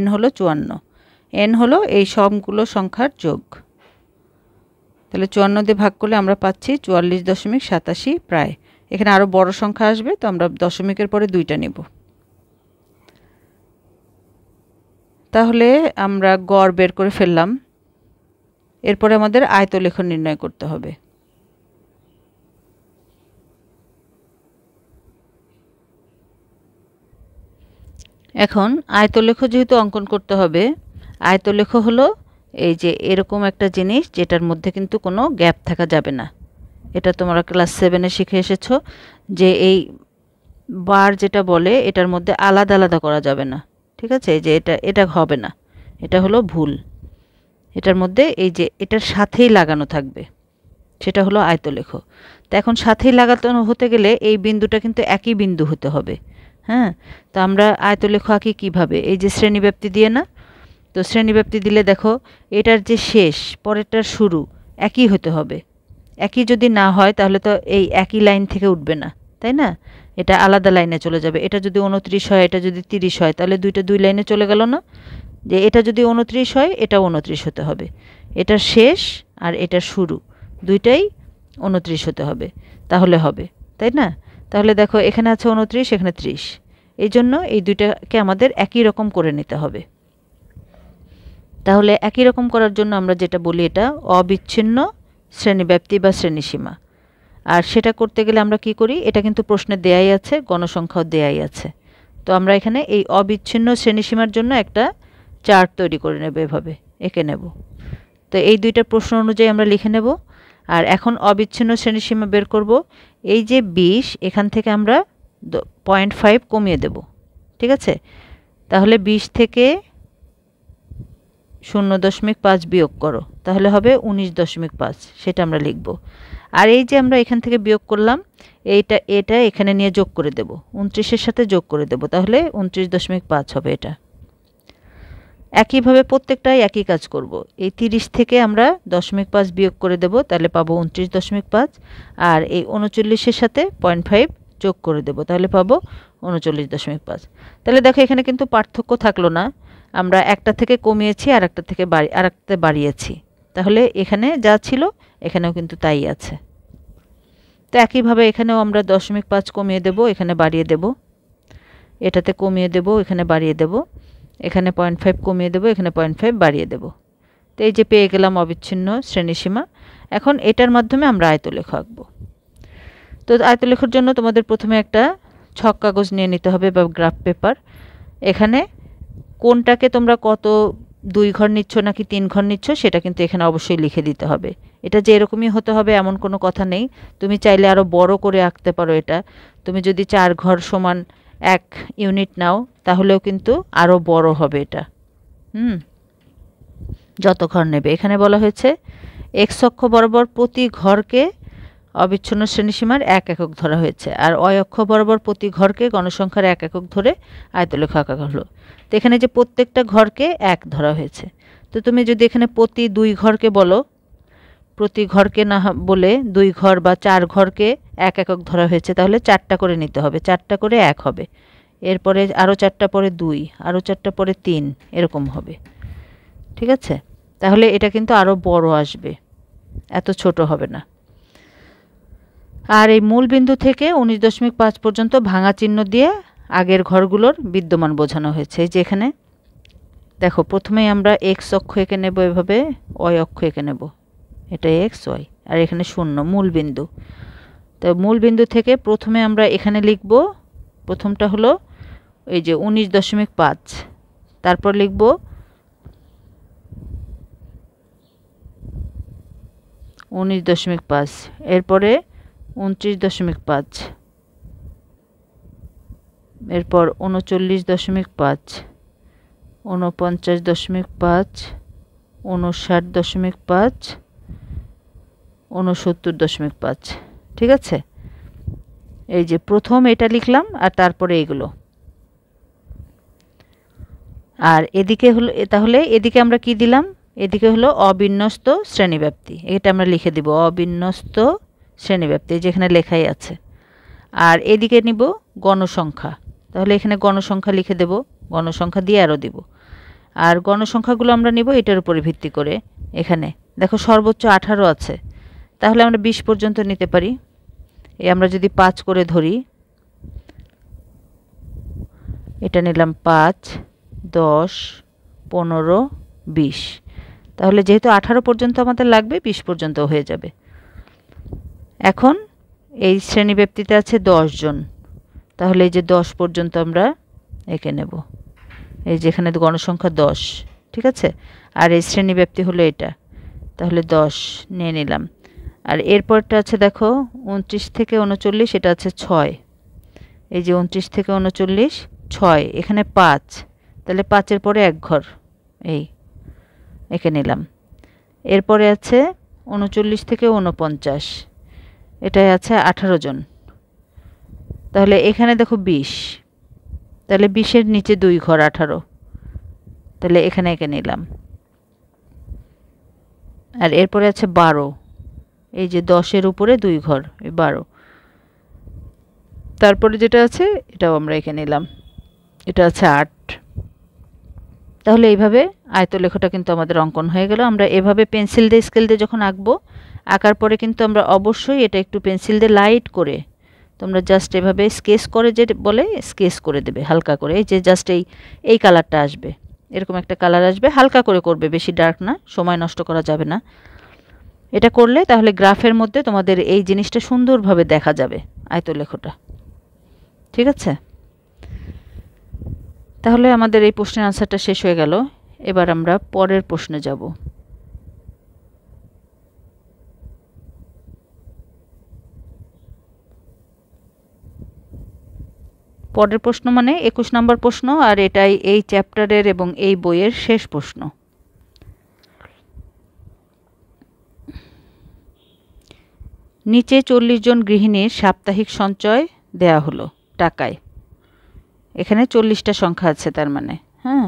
n হলো 54, n হলো এই সবগুলো সংখ্যার যোগ। তাহলে 54 দিয়ে ভাগ করলে আমরা পাচ্ছি 44.87 প্রায়। এখানে আরো বড় সংখ্যা আসবে, তো আমরা দশমিকের পরে 2টা নেব। তাহলে আমরা গড় বের করে ফেললাম। এরপরে আমাদের আয়তলেখ নির্ণয় করতে হবে। এখন আয়তলেখ যেহেতু অঙ্কন করতে হবে, আয়তলেখ হলো এই যে এরকম একটা জিনিস যেটার মধ্যে কিন্তু কোনো গ্যাপ থাকা যাবে না। এটা তোমরা ক্লাস 7-এ শিখে এসেছো যে এই বার যেটা বলে এটার মধ্যে আলাদা আলাদা করা যাবে না। ঠিক আছে, এই যে এটা হবে না, এটা হলো ভুল। এটার মধ্যে এই যে এটার সাথেই লাগানো থাকবে, সেটা হলো আয়তলেখ। তো এখন সাথেই লাগানো হতে গেলে এই বিন্দুটা কিন্তু একই বিন্দু হতে হবে। হ্যাঁ, তো আমরা আয়তলেখ আঁকি কীভাবে? এই যে শ্রেণীব্যাপ্তি দিয়ে না, তো শ্রেণীব্যাপ্তি দিলে দেখো এটার যে শেষ পরেরটার শুরু একই হতে হবে। একই যদি না হয় তাহলে তো এই একই লাইন থেকে উঠবে না, তাই না? এটা আলাদা লাইনে চলে যাবে। এটা যদি 29 হয়, এটা যদি 30 হয়, তাহলে দুইটা দুই লাইনে চলে গেল না? যে এটা যদি 29 হয়, এটাও 29 হতে হবে। এটার শেষ আর এটার শুরু দুইটাই 29 হতে হবে, তাহলে হবে, তাই না? তাহলে দেখো এখানে আছে 29, এখানে 30। এই জন্য এই দুইটাকে আমাদের একই রকম করে নিতে হবে। তাহলে একই রকম করার জন্য আমরা যেটা বলি এটা অবিচ্ছিন্ন শ্রেণীব্যাপ্তি বা শ্রেণীসীমা। আর সেটা করতে গেলে আমরা কি করি? এটা কিন্তু প্রশ্নে দেয়াই আছে, গণসংখ্যাও দেয়াই আছে। তো আমরা এখানে এই অবিচ্ছিন্ন শ্রেণীসীমার জন্য একটা চার্ট তৈরি করে নেব, এভাবে এঁকে নেব। তো এই দুইটা প্রশ্ন অনুযায়ী আমরা লিখে নেব। আর এখন অবিচ্ছিন্ন শ্রেণীসীমা বের করব। এই যে 20, এখান থেকে আমরা 0.5 কমিয়ে দেব। ঠিক আছে, তাহলে 20 থেকে 0.5 বিয়োগ করো, তাহলে হবে 19.5, সেটা আমরা লিখব। আর এই যে আমরা এখান থেকে বিয়োগ করলাম, এটা এখানে নিয়ে যোগ করে দেব, 29-এর সাথে যোগ করে দেব, তাহলে 29.5 হবে এটা। একইভাবে প্রত্যেকটাই একই কাজ করব। এই 30 থেকে আমরা 0.5 বিয়োগ করে দেব, তাহলে পাবো 29.5। আর এই 39-এর সাথে 0.5 যোগ করে দেব, তাহলে পাবো 39.5। তাহলে দেখো এখানে কিন্তু পার্থক্য থাকলো না, আমরা একটা থেকে কমিয়েছি আর একটা থেকে আরেকটাতে বাড়িয়েছি। তাহলে এখানে যা ছিল এখানেও কিন্তু তাই আছে। তো একইভাবে এখানেও আমরা 0.5 কমিয়ে দেব, এখানে বাড়িয়ে দেব। এটাতে কমিয়ে দেব, এখানে বাড়িয়ে দেব। এখানে 0.5 কমিয়ে দেব, এখানে 0.5 বাড়িয়ে দেব। তো এই যে পেয়ে গেলাম অবিচ্ছিন্ন শ্রেণীসীমা। এখন এটার মাধ্যমে আমরা আয়তলেখ আঁকব। তো আয়তলেখের জন্য তোমাদের প্রথমে একটা ছক কাগজ নিয়ে নিতে হবে বা গ্রাফ পেপার। এখানে কোনটাকে তোমরা কত 2 ঘর নিচ্ছ নাকি 3 ঘর নিচ্ছ সেটা কিন্তু এখানে অবশ্যই লিখে দিতে হবে। এটা যে এরকমই হতে হবে এমন কোনো কথা নেই। তুমি চাইলে আরও বড় করে আঁকতে পারো এটা। তুমি যদি 4 ঘর সমান 1 ইউনিট নাও তাহলেও কিন্তু আরও বড় হবে এটা। যত ঘর নেবে। এখানে বলা হয়েছে x অক্ষ বরাবর প্রতি ঘরকে অবিচ্ছিন্ন শ্রেণীসীমার 1 একক ধরা হয়েছে, আর y অক্ষ বরাবর প্রতি ঘরকে গণসংখ্যার 1 একক ধরে আয়তলেখ আঁকা হলো। তো এখানে যে প্রত্যেকটা ঘরকে 1 ধরা হয়েছে, তো তুমি যদি এখানে প্রতি 2 ঘরকে বলো, প্রতি ঘরকে না বলে 2 ঘর বা 4 ঘরকে 1 একক ধরা হয়েছে, তাহলে 4টা করে নিতে হবে, 4টা করে 1 হবে। এরপরে আরও 4টা পরে 2, আরও 4টা পরে 3, এরকম হবে। ঠিক আছে, তাহলে এটা কিন্তু আরও বড় আসবে। এত ছোট হবে না। আর এই মূল বিন্দু থেকে 19.5 পর্যন্ত ভাঙা চিহ্ন দিয়ে আগের ঘরগুলোর বিদ্যমান বোঝানো হয়েছে। এই যে এখানে দেখো প্রথমেই আমরা এক্স অক্ষ এঁকে নেব, এভাবে ওয়াই অক্ষ এঁকে নেব, এটা এক্স ওয়াই, আর এখানে শূন্য মূল বিন্দু। তো মূল বিন্দু থেকে প্রথমে আমরা এখানে লিখব, প্রথমটা হলো এই যে 19.5, তারপর লিখব 19.5, এরপরে 29.5, এরপর 39.5, 49.5, 59.5, 69.5। ঠিক আছে, এই যে প্রথম এটা লিখলাম আর তারপরে এগুলো। আর এদিকে হলো, তাহলে এদিকে আমরা কি দিলাম, এদিকে হলো অবিন্যস্ত শ্রেণীব্যাপ্তি, এটা আমরা লিখে দিব অবিন্যস্ত শ্রেণীব্যাপ্তি, যেখানে লেখাই আছে। আর এদিকে নিব গণসংখ্যা, তাহলে এখানে গণসংখ্যা লিখে দেব, গণসংখ্যা দিয়ে আরও দিব। আর গণসংখ্যাগুলো আমরা নিব এটার উপরে ভিত্তি করে। এখানে দেখো সর্বোচ্চ 18 আছে, তাহলে আমরা 20 পর্যন্ত নিতে পারি। আমরা যদি 5 করে ধরি, এটা নিলাম 5, 10, 15, 20, তাহলে যেহেতু 18 পর্যন্ত আমাদের লাগবে 20 পর্যন্ত হয়ে যাবে। এখন এই শ্রেণীব্যাপ্তিতে আছে 10 জন, তাহলে এই যে 10 পর্যন্ত আমরা এঁকে নেব, এই যেখানে গণসংখ্যা 10। ঠিক আছে, আর এই শ্রেণীব্যাপ্তি হলো এটা, তাহলে 10 নিয়ে নিলাম। আর এরপরটা আছে দেখো 29 থেকে 39, এটা আছে 6, এই যে 29 থেকে 39, 6, এখানে 5, তাহলে 5-এর পরে এক ঘর, এই এঁকে নিলাম। এরপরে আছে 39 থেকে 49, এটাই আছে 18 জন, তাহলে এখানে দেখো 20, তাহলে 20-এর নিচে 2 ঘর 18, তাহলে এখানে এঁকে নিলাম। আর এরপরে আছে 12, এই যে 10-এর উপরে 2 ঘর, এই 12। তারপরে যেটা আছে এটাও আমরা এঁকে নিলাম, এটা আছে 8। তাহলে এইভাবে আয়তলেখটা কিন্তু আমাদের অঙ্কন হয়ে গেল। আমরা এভাবে পেন্সিল দিয়ে স্কেল দিয়ে যখন আঁকবো, আঁকার পরে কিন্তু আমরা অবশ্যই এটা একটু পেন্সিল দিয়ে লাইট করে, তোমরা জাস্ট এভাবে স্কেচ করে, যে বলে স্কেচ করে দেবে হালকা করে, এই যে জাস্ট এই কালারটা আসবে, এরকম একটা কালার আসবে, হালকা করে করবে, বেশি ডার্ক না, সময় নষ্ট করা যাবে না। এটা করলে তাহলে গ্রাফের মধ্যে তোমাদের এই জিনিসটা সুন্দরভাবে দেখা যাবে, আয়তলেখটা। ঠিক আছে, তাহলে আমাদের এই প্রশ্নের আনসারটা শেষ হয়ে গেল। এবার আমরা পরের প্রশ্নে যাব। পরের প্রশ্ন মানে 21 নম্বর প্রশ্ন, আর এটাই এই চ্যাপ্টারের এবং এই বইয়ের শেষ প্রশ্ন। নিচে 40 জন গৃহিণীর সাপ্তাহিক সঞ্চয় দেয়া হলো টাকায়। এখানে 40টা সংখ্যা আছে তার মানে, হ্যাঁ।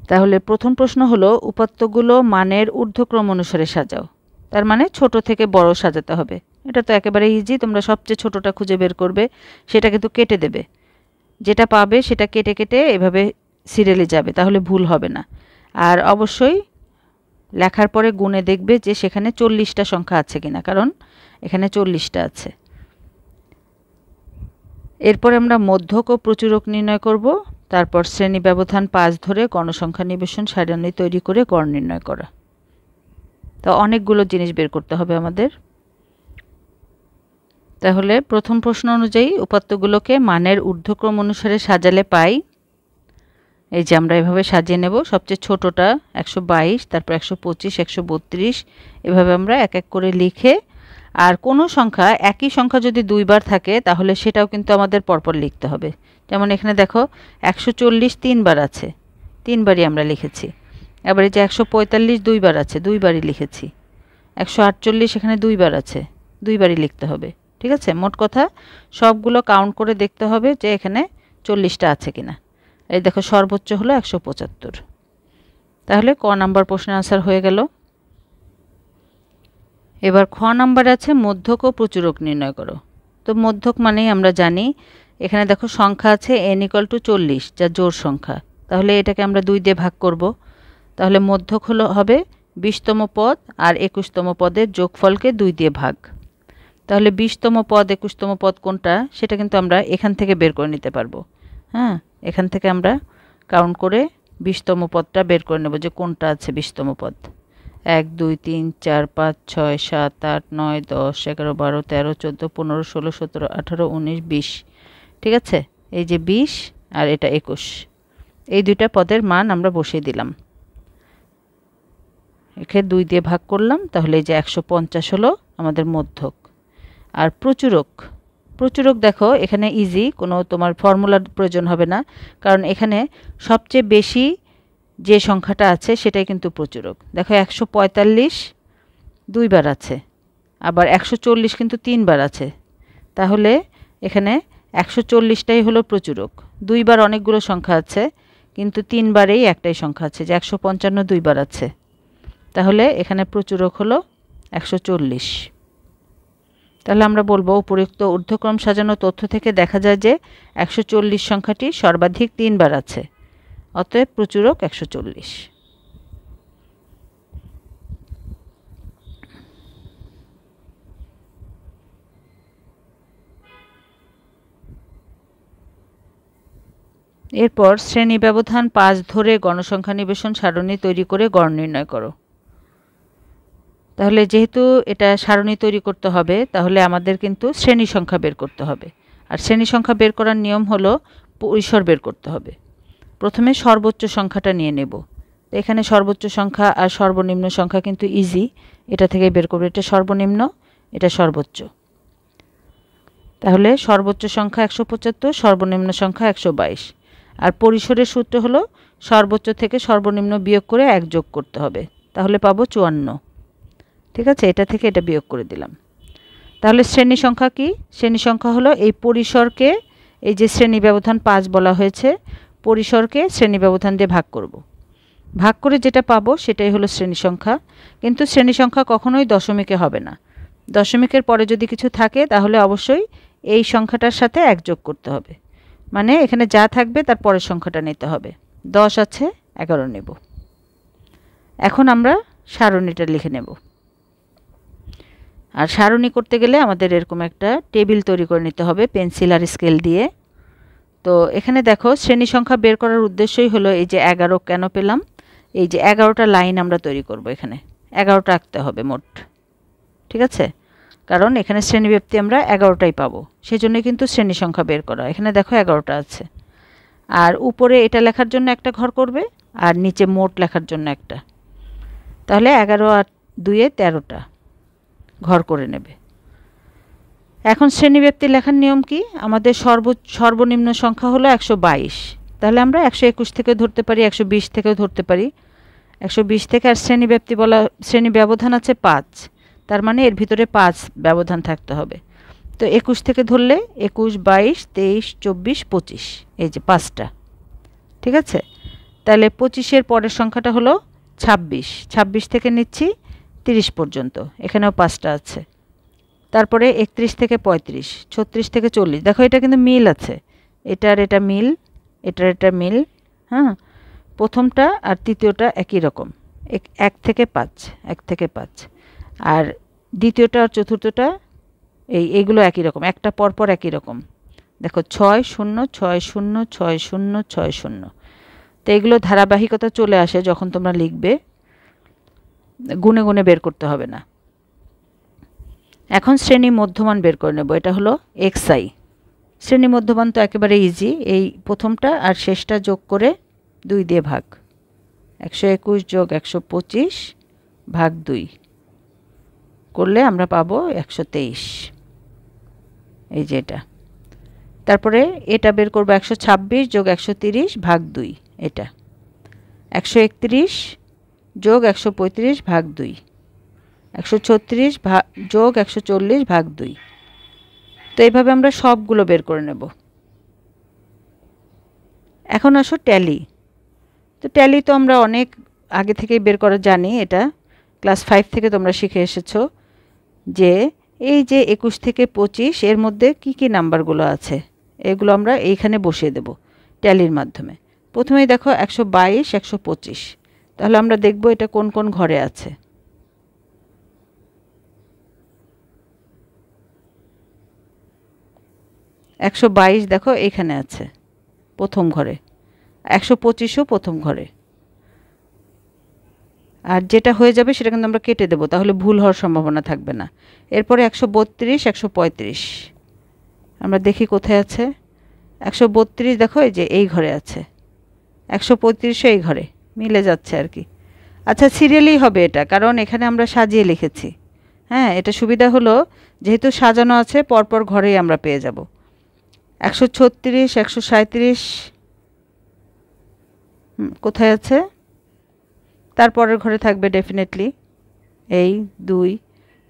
তাহলে প্রথম প্রশ্ন হলো উপাত্তগুলো মানের ঊর্ধ্বক্রম অনুসারে সাজাও, তার মানে ছোট থেকে বড় সাজাতে হবে। এটা তো একেবারে ইজি, তোমরা সবচেয়ে ছোটটা খুঁজে বের করবে, সেটা কিন্তু কেটে দেবে, যেটা পাবে সেটা কেটে কেটে এভাবে সিরিয়ালে যাবে, তাহলে ভুল হবে না। আর অবশ্যই লেখার পরে গুণে দেখবে যে সেখানে 40টা সংখ্যা আছে কিনা, কারণ এখানে 40টা আছে। এরপর আমরা মধ্যক ও প্রচুরক নির্ণয় করব, তারপর শ্রেণী ব্যবধান 5 ধরে গণসংখ্যা নিবেশন সারণী তৈরি করে গড় নির্ণয় করা। তো অনেকগুলো জিনিস বের করতে হবে আমাদের। তাহলে প্রথম প্রশ্ন অনুযায়ী উপাত্তগুলোকে মানের ঊর্ধ্বক্রম অনুসারে সাজালে পাই, এই যে আমরা এভাবে সাজিয়ে নেব, সবচেয়ে ছোটটা 122, তারপর 125, 132, এভাবে আমরা এক এক করে লিখে, আর কোনো সংখ্যা একই সংখ্যা যদি 2 বার থাকে তাহলে সেটাও কিন্তু আমাদের পরপর লিখতে হবে। যেমন এখানে দেখো 140 3 বার আছে, 3 বারই আমরা লিখেছি। আবার এই যে 145 2 বার আছে, 2 বারই লিখেছি। 148 এখানে 2 বার আছে, 2 বারই লিখতে হবে। ঠিক আছে, মোট কথা সবগুলো কাউন্ট করে দেখতে হবে যে এখানে 40টা আছে কিনা। এই দেখো সর্বোচ্চ হলো 175। তাহলে ক নাম্বার প্রশ্নের আনসার হয়ে গেল। এবার খ নাম্বার আছে মধ্যক ও প্রচুরক নির্ণয় করো। তো মধ্যক মানেই আমরা জানি, এখানে দেখো সংখ্যা আছে n = 40, যা জোড় সংখ্যা, তাহলে এটাকে আমরা 2 দিয়ে ভাগ করব, তাহলে মধ্যক হবে 20তম পদ আর 21তম পদের যোগফলকে 2 দিয়ে ভাগ। তাহলে 20তম পদ 21তম পদ কোনটা সেটা কিন্তু আমরা এখান থেকে বের করে নিতে পারবো। হ্যাঁ, এখান থেকে আমরা কাউন্ট করে 20তম পদটা বের করে নেব যে কোনটা আছে 20তম পদ। 1 2 3 4 5 6 7 8 9 10 11 12 13 14 15 16 17 18 19 20। ঠিক আছে, এই যে 20 আর এটা 21, এই দুইটা পদের মান আমরা বসিয়ে দিলাম, একে 2 দিয়ে ভাগ করলাম। তাহলে এই যে 150 হলো আমাদের মধ্যক। আর প্রচুরক, প্রচুরক দেখো এখানে ইজি, কোনো তোমার ফর্মুলার প্রয়োজন হবে না, কারণ এখানে সবচেয়ে বেশি যে সংখ্যাটা আছে সেটাই কিন্তু প্রচুরক। দেখো 145 2বার আছে, আবার 140 কিন্তু 3বার আছে। তাহলে এখানে 140টাই হলো প্রচুরক। 2বার অনেকগুলো সংখ্যা আছে, কিন্তু 3বারেই একটাই সংখ্যা আছে, যে 155 2বার আছে। তাহলে এখানে প্রচুরক হলো 140। তাহলে আমরা বলবো উপরোক্ত ঊর্ধ্বক্রম সাজানো তথ্য থেকে দেখা যায় যে 140 সংখ্যাটি সর্বাধিক 3বার আছে, অতএব প্রচুরক 140। এরপর শ্রেণী ব্যবধান 5 ধরে গণসংখ্যা নিবেশন সারণী তৈরি করে গড় নির্ণয় করো। তাহলে যেহেতু এটা সারণী তৈরি করতে হবে, তাহলে আমাদের কিন্তু শ্রেণী সংখ্যা বের করতে হবে। আর শ্রেণী সংখ্যা বের করার নিয়ম হলো পরিসর বের করতে হবে। প্রথমে সর্বোচ্চ সংখ্যাটা নিয়ে নেব। এখানে সর্বোচ্চ সংখ্যা আর সর্বনিম্ন সংখ্যা কিন্তু ইজি, এটা থেকে বের করব। এটা সর্বনিম্ন, এটা সর্বোচ্চ। তাহলে সর্বোচ্চ সংখ্যা 175, সর্বনিম্ন সংখ্যা 122। আর পরিসরের সূত্র হলো সর্বোচ্চ থেকে সর্বনিম্ন বিয়োগ করে 1 যোগ করতে হবে, তাহলে পাবো 54। ঠিক আছে, এটা থেকে এটা বিয়োগ করে দিলাম। তাহলে শ্রেণী সংখ্যা কি? শ্রেণী সংখ্যা হলো এই পরিসরকে, এই যে শ্রেণী ব্যবধান 5 বলা হয়েছে, পরিসরকে শ্রেণী ব্যবধান দিয়ে ভাগ করব। ভাগ করে যেটা পাবো সেটাই হলো শ্রেণী সংখ্যা। কিন্তু শ্রেণী সংখ্যা কখনোই দশমিকে হবে না। দশমিকের পরে যদি কিছু থাকে তাহলে অবশ্যই এই সংখ্যাটার সাথে 1 যোগ করতে হবে, মানে এখানে যা থাকবে তার পরের সংখ্যাটা নিতে হবে। 10 আছে, 11 নেব। এখন আমরা সারণীটা লিখে নেব। আর সারণী করতে গেলে আমাদের এরকম একটা টেবিল তৈরি করে নিতে হবে পেন্সিল আর স্কেল দিয়ে। তো এখানে দেখো শ্রেণী সংখ্যা বের করার উদ্দেশ্যই হলো এই যে 11 কেন পেলাম, এই যে 11টা লাইন আমরা তৈরি করব, এখানে 11টা আঁকতে হবে মোট। ঠিক আছে, কারণ এখানে শ্রেণীব্যাপ্তি আমরা 11টাই পাবো, সেজন্য কিন্তু শ্রেণী সংখ্যা বের করা। এখানে দেখো 11টা আছে, আর উপরে এটা লেখার জন্য একটা ঘর করবে, আর নিচে মোট লেখার জন্য একটা। তাহলে 11 আর 2 এ 13টা ঘর করে নেবে। এখন শ্রেণীব্যাপ্তি লেখার নিয়ম কি? আমাদের সর্বনিম্ন সংখ্যা হলো 122। তাহলে আমরা 121 থেকে ধরতে পারি, 120 থেকেও ধরতে পারি। 120 থেকে, আর শ্রেণীব্যাপ্তি বলা, শ্রেণী ব্যবধান আছে 5, তার মানে এর ভিতরে 5 ব্যবধান থাকতে হবে। তো 21 থেকে ধরলে 21, 22, 23, 24, 25, এই যে 5টা। ঠিক আছে, তাহলে 25-এর পরের সংখ্যাটা হলো 26। 26 থেকে নিচ্ছি 30 পর্যন্ত, এখানেও 5টা আছে। তারপরে 31 থেকে 35, 36 থেকে 40। দেখো এটা কিন্তু মিল আছে, এটার এটা মিল, এটার এটা মিল। হ্যাঁ, প্রথমটা আর তৃতীয়টা একই রকম, 1 থেকে 5, 1 থেকে 5। আর দ্বিতীয়টা আর চতুর্থটা এইগুলো একই রকম, একটা পরপর একই রকম। দেখো 6 0 6 0 6 0 6 0। তো এগুলো ধারাবাহিকতা চলে আসে যখন তোমরা লিখবে, গুনে গুনে বের করতে হবে না। এখন শ্রেণী মধ্যমান বের করে নেব, এটা হলো xi। শ্রেণী মধ্যমান তো একেবারে ইজি, এই প্রথমটা আর শেষটা যোগ করে 2 দিয়ে ভাগ, 121 যোগ 125 ভাগ 2 করলে আমরা পাবো 123। এই যে এটা। তারপরে এটা বের করব, 126 যোগ 130 ভাগ 2, এটা 131 যোগ 135 ভাগ 2, 136 যোগ 140 ভাগ 2। তো এইভাবে আমরা সবগুলো বের করে নেব। এখন আসো ট্যালি। তো ট্যালি তো আমরা অনেক আগে থেকেই বের করা জানি, এটা ক্লাস 5 থেকে তোমরা শিখে এসেছো যে এই যে 21 থেকে 25 এর মধ্যে কি কি নাম্বারগুলো আছে এগুলো আমরা এইখানে বসিয়ে দেব ট্যালির মাধ্যমে। প্রথমেই দেখো 122, 125, তাহলে আমরা দেখব এটা কোন কোন ঘরে আছে। 122 দেখো এখানে আছে প্রথম ঘরে, 125ও প্রথম ঘরে। আর যেটা হয়ে যাবে সেটা কিন্তু আমরা কেটে দেব, তাহলে ভুল হওয়ার সম্ভাবনা থাকবে না। এরপরে 132, 135 আমরা দেখি কোথায় আছে। 132 দেখো এই যে এই ঘরে আছে, 135ও এই ঘরে, মিলে যাচ্ছে আর কি। আচ্ছা সিরিয়ালি হবে এটা, কারণ এখানে আমরা সাজিয়ে লিখেছি। হ্যাঁ, এটা সুবিধা হলো যেহেতু সাজানো আছে পরপর ঘরেই আমরা পেয়ে যাব। 136, 137 কোথায় আছে? তারপরের ঘরে থাকবে ডেফিনেটলি, এই 2।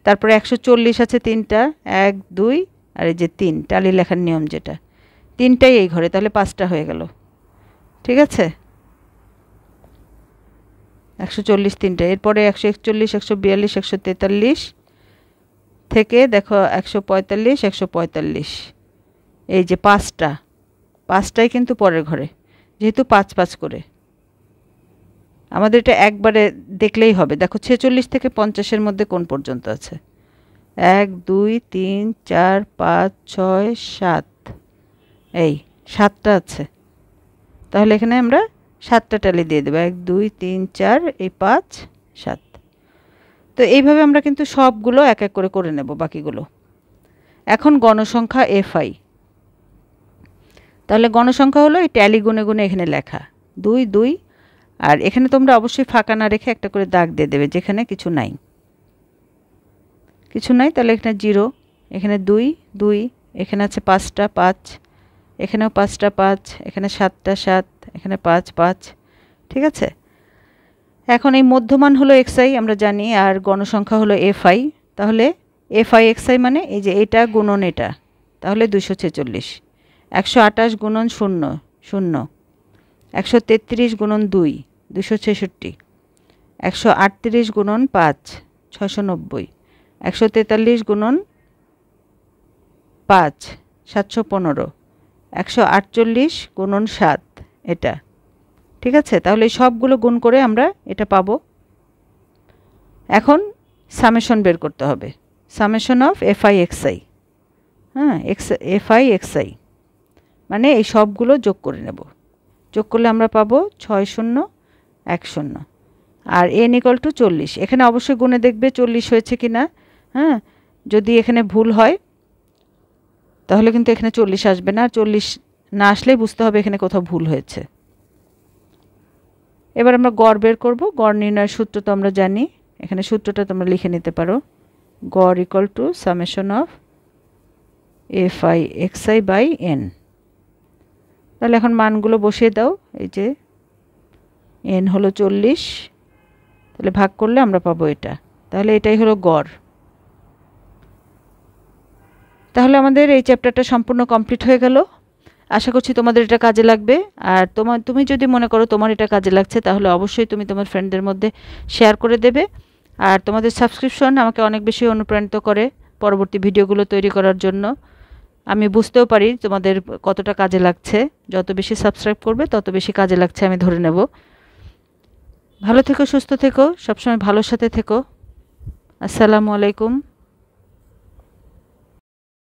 তারপরে 140 আছে 3টা, 1 2 আর এই যে 3, টালি লেখার নিয়ম যেটা, 3টাই এই ঘরে, তাহলে 5টা হয়ে গেল। ঠিক আছে, 140 3টা। এরপরে 141, 142, 143 থেকে দেখো 145, 145 এই যে 5টাই কিন্তু পরের ঘরে, যেহেতু 5 5 করে আমাদের এটা একবারে দেখলেই হবে। দেখো 46 থেকে 50-এর মধ্যে কোন পর্যন্ত আছে? 1 2 3 4 5 6 7, এই 7টা আছে। তাহলে এখানে আমরা 7টা টালি দিয়ে দেবো, 1 2 3 4 এই 5 7। তো এইভাবে আমরা কিন্তু সবগুলো এক এক করে করে নেব বাকিগুলো। এখন গণসংখ্যা FI, তাহলে গণসংখ্যা হলো এই ট্যালি গুনে গুনে এখানে লেখা 2 2। আর এখানে তোমরা অবশ্যই ফাঁকা না রেখে একটা করে দাগ দিয়ে দেবে যেখানে কিছু নাই, তাহলে এখানে 0, এখানে 2 2, এখানে আছে 5টা 5, এখানেও 5টা 5, এখানে 7টা 7, এখানে 5 5। ঠিক আছে, এখন এই মধ্যমান হলো xi আমরা জানি, আর গণসংখ্যা হলো FI। তাহলে FI xi মানে এই যে এটা গুণন এটা, তাহলে 246। 128 গুণন 0 0, 133 গুণন 2 266, 138 গুণন 5 690, 143 গুণন 5 715, 148 গুণন 7 এটা। ঠিক আছে, তাহলে সবগুলো গুণ করে আমরা এটা পাবো। এখন সামেশন বের করতে হবে, সামেশন অফ FI xi। হ্যাঁ, FI xi মানে এই সবগুলো যোগ করে নেব, যোগ করলে আমরা পাবো 6010। আর n = 40, এখানে অবশ্যই গুণে দেখবে 40 হয়েছে কিনা। হ্যাঁ, যদি এখানে ভুল হয় তাহলে কিন্তু এখানে 40 আসবে না, 40 না আসলেই বুঝতে হবে এখানে কোথাও ভুল হয়েছে। এবার আমরা গড় বের করব। গড় নির্ণয়ের সূত্র তো আমরা জানি, এখানে সূত্রটা তোমরা লিখে নিতে পারো। গড় = summation of FI xi by n। তাহলে এখন মানগুলো বসিয়ে দাও। এই যে n হলো 40, তাহলে ভাগ করলে আমরা পাবো এটা, তাহলে এটাই হলো গড়। তাহলে আমাদের এই চ্যাপ্টারটা সম্পূর্ণ কমপ্লিট হয়ে গেল। আশা করছি তোমাদের এটা কাজে লাগবে। আর তুমি যদি মনে করো তোমার এটা কাজে লাগছে, তাহলে অবশ্যই তুমি তোমার ফ্রেন্ডদের মধ্যে শেয়ার করে দেবে। আর তোমাদের সাবস্ক্রিপশন আমাকে অনেক বেশি অনুপ্রাণিত করে পরবর্তী ভিডিওগুলো তৈরি করার জন্য। আমি বুঝতেও পারি তোমাদের কতটা কাজে লাগছে, যত বেশি সাবস্ক্রাইব করবে তত বেশি কাজে লাগছে আমি ধরে নেব। ভালো থেকো, সুস্থ থেকো, সবসময় ভালোর সাথে থেকো। আসসালামু আলাইকুম।